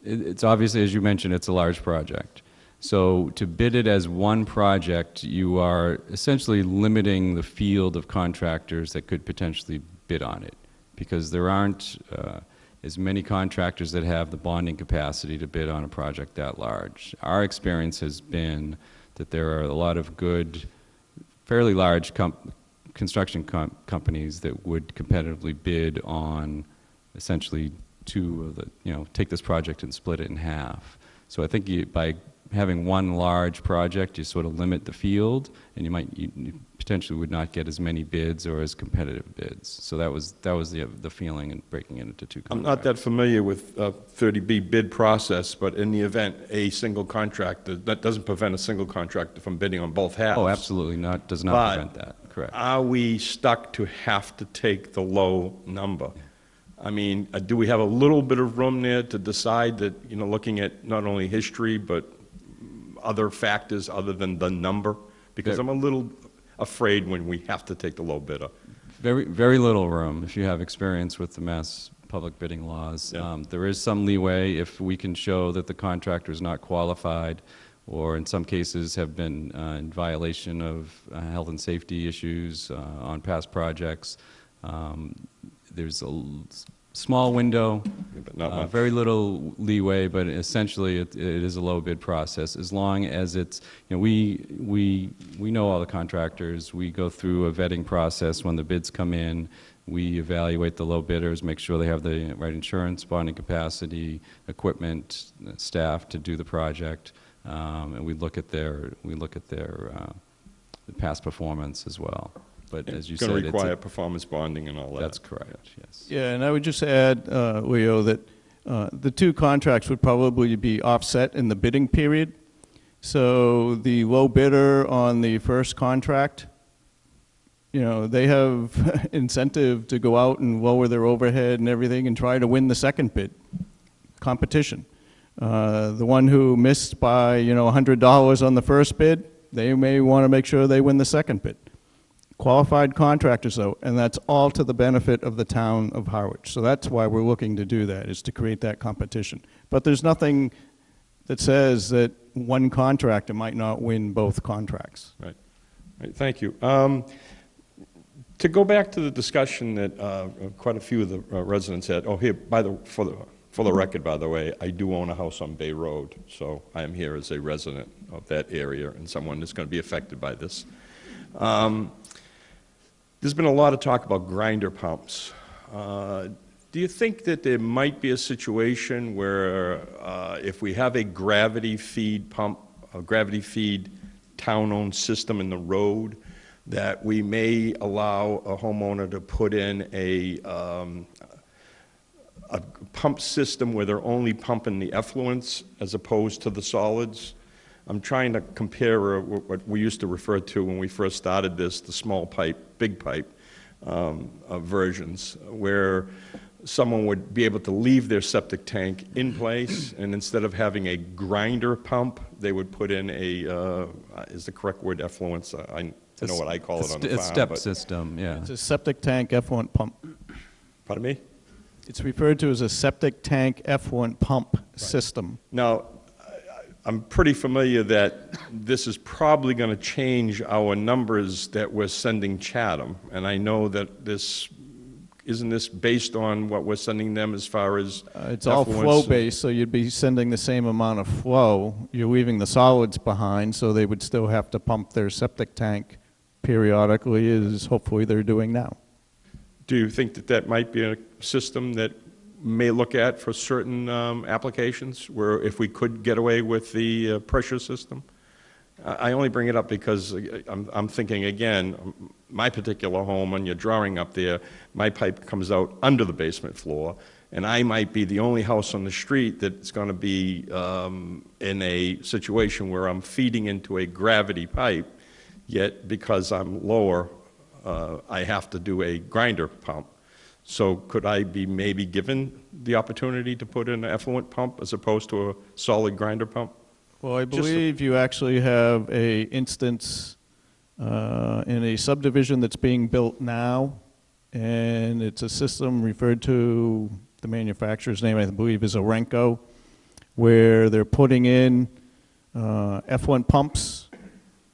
it's obviously, as you mentioned, it's a large project. So to bid it as one project, you are essentially limiting the field of contractors that could potentially bid on it, because there aren't as many contractors that have the bonding capacity to bid on a project that large. Our experience has been that there are a lot of good, fairly large construction companies that would competitively bid on essentially two of the, take this project and split it in half. So I think by having one large project, you sort of limit the field, and you potentially would not get as many bids or as competitive bids. So that was the feeling in breaking it into two contracts. I'm not that familiar with 30B bid process, but in the event a single contractor, that doesn't prevent a single contractor from bidding on both halves. Oh, absolutely not. Does not prevent that. Correct. Are we stuck to have to take the low number? I mean, do we have a little bit of room there to decide that, looking at not only history, but other factors other than the number? Because I'm a little afraid when we have to take the low bidder. Very, very little room if you have experience with the mass public bidding laws. Yeah. There is some leeway if we can show that the contractor is not qualified, or in some cases have been in violation of health and safety issues on past projects. There's a small window, but not much. very little leeway, but essentially it is a low bid process as long as it's, we know all the contractors. We go through a vetting process when the bids come in. We evaluate the low bidders, make sure they have the right insurance, bonding capacity, equipment, staff to do the project, and we look at their past performance as well. But as you said, it's going to require performance bonding and all that. That's correct, yes. Yeah, and I would just add, Leo, that the two contracts would probably be offset in the bidding period. So the low bidder on the first contract, they have incentive to go out and lower their overhead and everything and try to win the second bid. Competition. The one who missed by, $100 on the first bid, they may want to make sure they win the second bid. Qualified contractors, though, and that's all to the benefit of the town of Harwich. So that's why we're looking to do that, is to create that competition. But there's nothing that says that one contractor might not win both contracts. Right. Right, thank you. To go back to the discussion that quite a few of the residents had, oh, here, for the record, by the way, I do own a house on Bay Road, so I am here as a resident of that area and someone that's going to be affected by this. There's been a lot of talk about grinder pumps. Do you think that there might be a situation where if we have a gravity feed pump, a gravity feed town-owned system in the road, that we may allow a homeowner to put in a pump system where they're only pumping the effluents as opposed to the solids? I'm trying to compare what we used to refer to when we first started this, the small pipe, big pipe versions, where someone would be able to leave their septic tank in place, and instead of having a grinder pump, they would put in a, is the correct word effluents? I know what I call it on the farm. A step system, yeah. It's a septic tank effluent pump. Pardon me? It's referred to as a septic tank effluent pump system. Now, I'm pretty familiar that this is probably going to change our numbers that we're sending Chatham, and I know that this, isn't this based on what we're sending them as far as it's all flow-based, so you'd be sending the same amount of flow. You're leaving the solids behind, so they would still have to pump their septic tank periodically, as hopefully they're doing now. Do you think that that might be a system that may look at for certain applications, where if we could get away with the pressure system? I only bring it up because I'm thinking, again, my particular home, when you're drawing up there, my pipe comes out under the basement floor, and I might be the only house on the street that's going to be in a situation where I'm feeding into a gravity pipe, yet because I'm lower, I have to do a grinder pump. So could I be maybe given the opportunity to put in an effluent pump as opposed to a solid grinder pump? Well, I believe you actually have a instance in a subdivision that's being built now, and it's a system referred to, the manufacturer's name I believe is Orenco, where they're putting in effluent pumps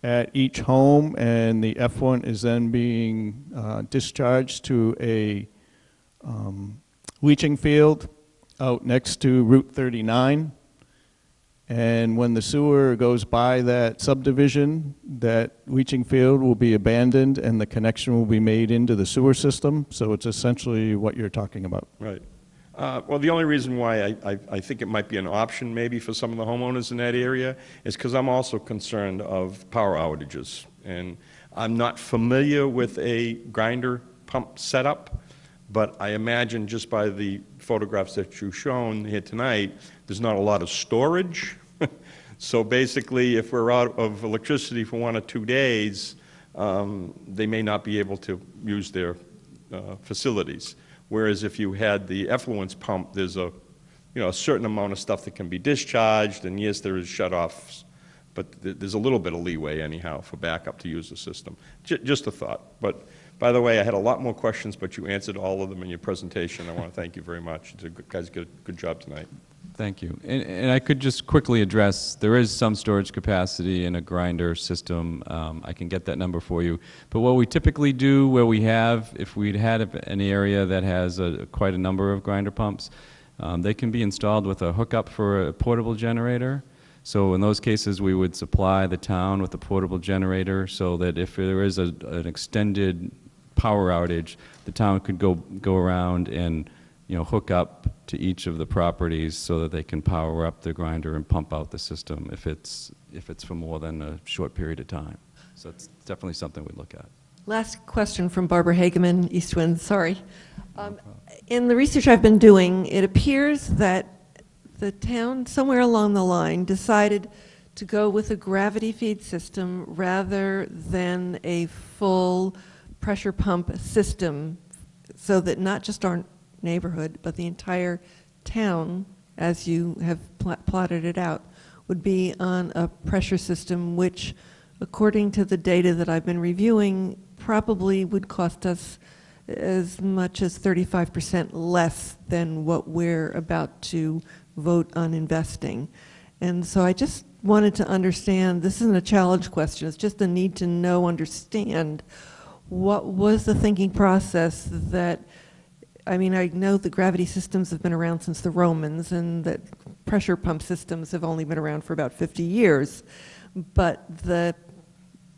at each home, and the effluent is then being discharged to a leaching field out next to Route 39. And when the sewer goes by that subdivision, that leaching field will be abandoned and the connection will be made into the sewer system. So it's essentially what you're talking about. Right. Well, the only reason why I think it might be an option maybe for some of the homeowners in that area is because I'm also concerned of power outages. And I'm not familiar with a grinder pump setup, but I imagine just by the photographs that you've shown here tonight, there's not a lot of storage. So basically, if we're out of electricity for 1 or 2 days, they may not be able to use their facilities. Whereas if you had the effluence pump, there's a certain amount of stuff that can be discharged, and yes, there is shut-offs, but there's a little bit of leeway anyhow for backup to use the system. Just a thought. But by the way, I had a lot more questions, but you answered all of them in your presentation. I want to thank you very much. You guys did a good job tonight. Thank you. And I could just quickly address, there is some storage capacity in a grinder system. I can get that number for you. But what we typically do, where we have, if we'd had an area that has quite a number of grinder pumps, they can be installed with a hookup for a portable generator. So in those cases, we would supply the town with a portable generator so that if there is an extended power outage, the town could go around and hook up to each of the properties so that they can power up the grinder and pump out the system if it's for more than a short period of time. So it's definitely something we'd look at. Last question from Barbara Hegeman, East Wind, sorry. In the research I've been doing, it appears that the town, somewhere along the line, decided to go with a gravity feed system rather than a full pressure pump system, so that not just our neighborhood, but the entire town, as you have plotted it out, would be on a pressure system which, according to the data that I've been reviewing, probably would cost us as much as 35% less than what we're about to vote on investing. And so I just wanted to understand, this isn't a challenge question, it's just a need to know, understand, what was the thinking process that, I mean, I know the gravity systems have been around since the Romans and that pressure pump systems have only been around for about 50 years, but the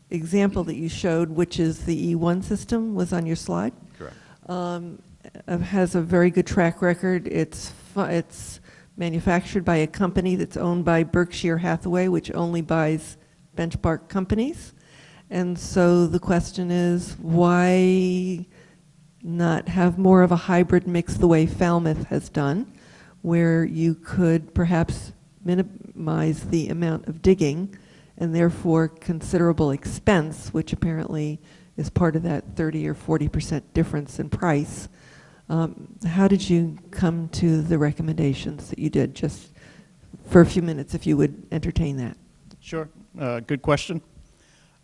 example that you showed, which is the E1 system, was on your slide. Correct. Has a very good track record. It's manufactured by a company that's owned by Berkshire Hathaway, which only buys benchmark companies. And so the question is, why not have more of a hybrid mix the way Falmouth has done, where you could perhaps minimize the amount of digging and therefore considerable expense, which apparently is part of that 30 or 40% difference in price. How did you come to the recommendations that you did? Just for a few minutes, if you would entertain that. Sure. Good question.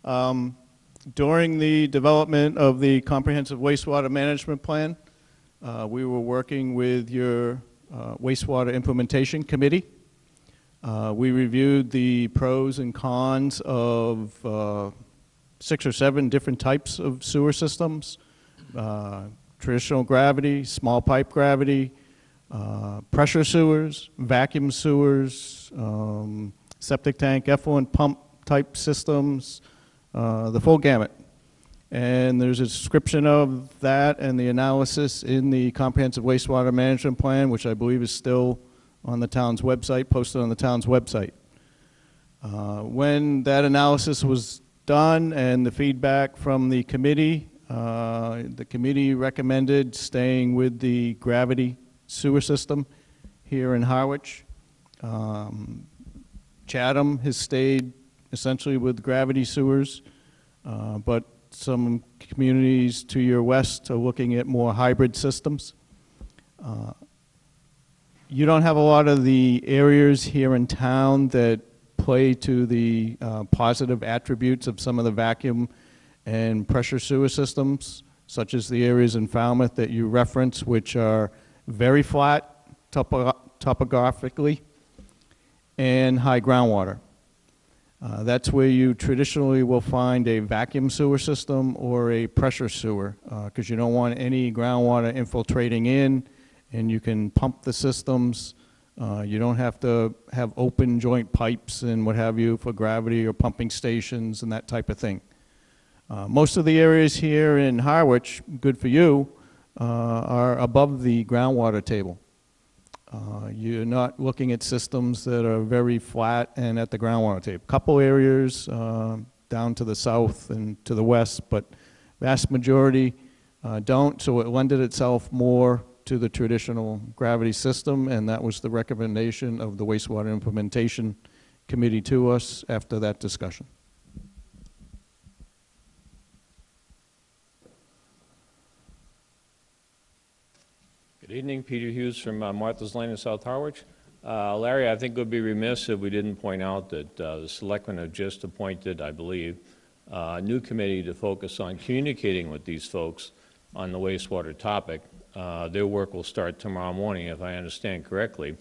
During the development of the Comprehensive Wastewater Management Plan, we were working with your Wastewater Implementation Committee. We reviewed the pros and cons of 6 or 7 different types of sewer systems. Traditional gravity, small pipe gravity, pressure sewers, vacuum sewers, septic tank, effluent pump type systems, the full gamut. And there's a description of that and the analysis in the Comprehensive Wastewater Management Plan, which I believe is still on the town's website, posted on the town's website. When that analysis was done and the feedback from the committee recommended staying with the gravity sewer system here in Harwich. Chatham has stayed essentially with gravity sewers, but some communities to your west are looking at more hybrid systems. You don't have a lot of the areas here in town that play to the positive attributes of some of the vacuum and pressure sewer systems, such as the areas in Falmouth that you reference, which are very flat topographically and high groundwater. That's where you traditionally will find a vacuum sewer system or a pressure sewer, because you don't want any groundwater infiltrating in, and you can pump the systems. You don't have to have open joint pipes and what have you for gravity or pumping stations and that type of thing. Most of the areas here in Harwich, good for you, are above the groundwater table. You're not looking at systems that are very flat and at the groundwater table. Couple areas down to the south and to the west, but vast majority don't, so it lended itself more to the traditional gravity system, and that was the recommendation of the Wastewater Implementation Committee to us after that discussion. Good evening, Peter Hughes from Martha's Lane in South Harwich. Larry, I think it would be remiss if we didn't point out that the selectmen have just appointed, I believe, a new committee to focus on communicating with these folks on the wastewater topic. Their work will start tomorrow morning, if I understand correctly.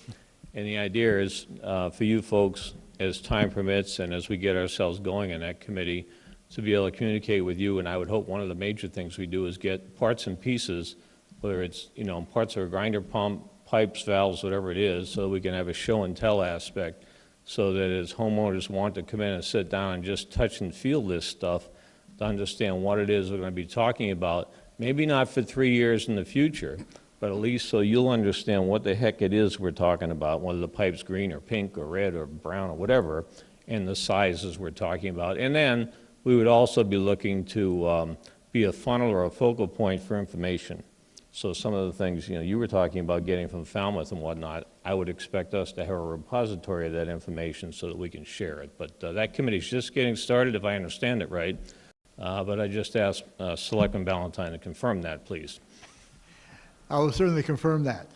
And the idea is for you folks, as time permits and as we get ourselves going in that committee, to be able to communicate with you. And I would hope one of the major things we do is get parts and pieces, whether it's, you know, parts of a grinder pump, pipes, valves, whatever it is, so we can have a show and tell aspect, so that as homeowners want to come in and sit down and just touch and feel this stuff, to understand what it is we're going to be talking about, maybe not for 3 years in the future, but at least so you'll understand what the heck it is we're talking about, whether the pipe's green or pink or red or brown or whatever, and the sizes we're talking about. And then we would also be looking to be a funnel or a focal point for information. So some of the things, you know, you were talking about getting from Falmouth and whatnot, I would expect us to have a repository of that information so that we can share it. But that committee's just getting started, if I understand it right. But I just asked Selectman Ballantyne to confirm that, please. I will certainly confirm that.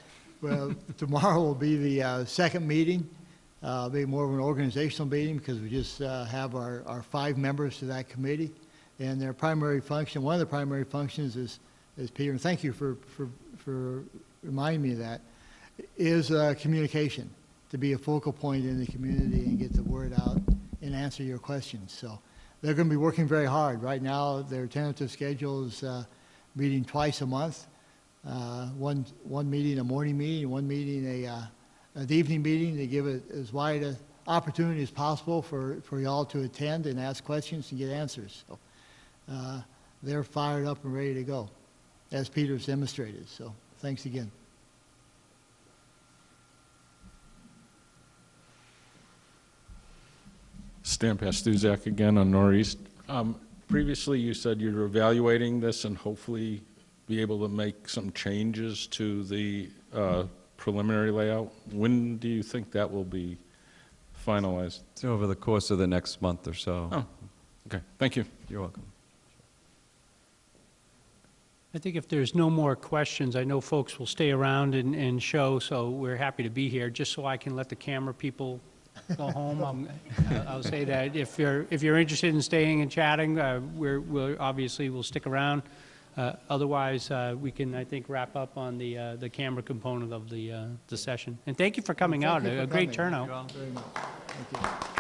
Well, tomorrow will be the second meeting. It'll be more of an organizational meeting because we just have our 5 members to that committee. And their primary function, one of the primary functions is Peter, and thank you for reminding me of that, is communication. to be a focal point in the community and get the word out and answer your questions. So they're going to be working very hard. Right now, their tentative schedule is meeting twice a month. One meeting, a morning meeting, one meeting, an evening meeting, to give it as wide an opportunity as possible for y'all to attend and ask questions and get answers. So they're fired up and ready to go, as Peter's demonstrated. So thanks again. Stan Pastuzak again on Northeast. Previously, you said you're evaluating this and hopefully be able to make some changes to the preliminary layout. When do you think that will be finalized? It's over the course of the next month or so. Oh, okay. Thank you. You're welcome. I think if there's no more questions, I know folks will stay around and show, so we're happy to be here, just so I can let the camera people go home. I'll say that if you're interested in staying and chatting, we'll obviously we'll stick around. Otherwise, we can, I think, wrap up on the camera component of the session. And thank you for coming out. A great turnout. Thank you very much. Thank you.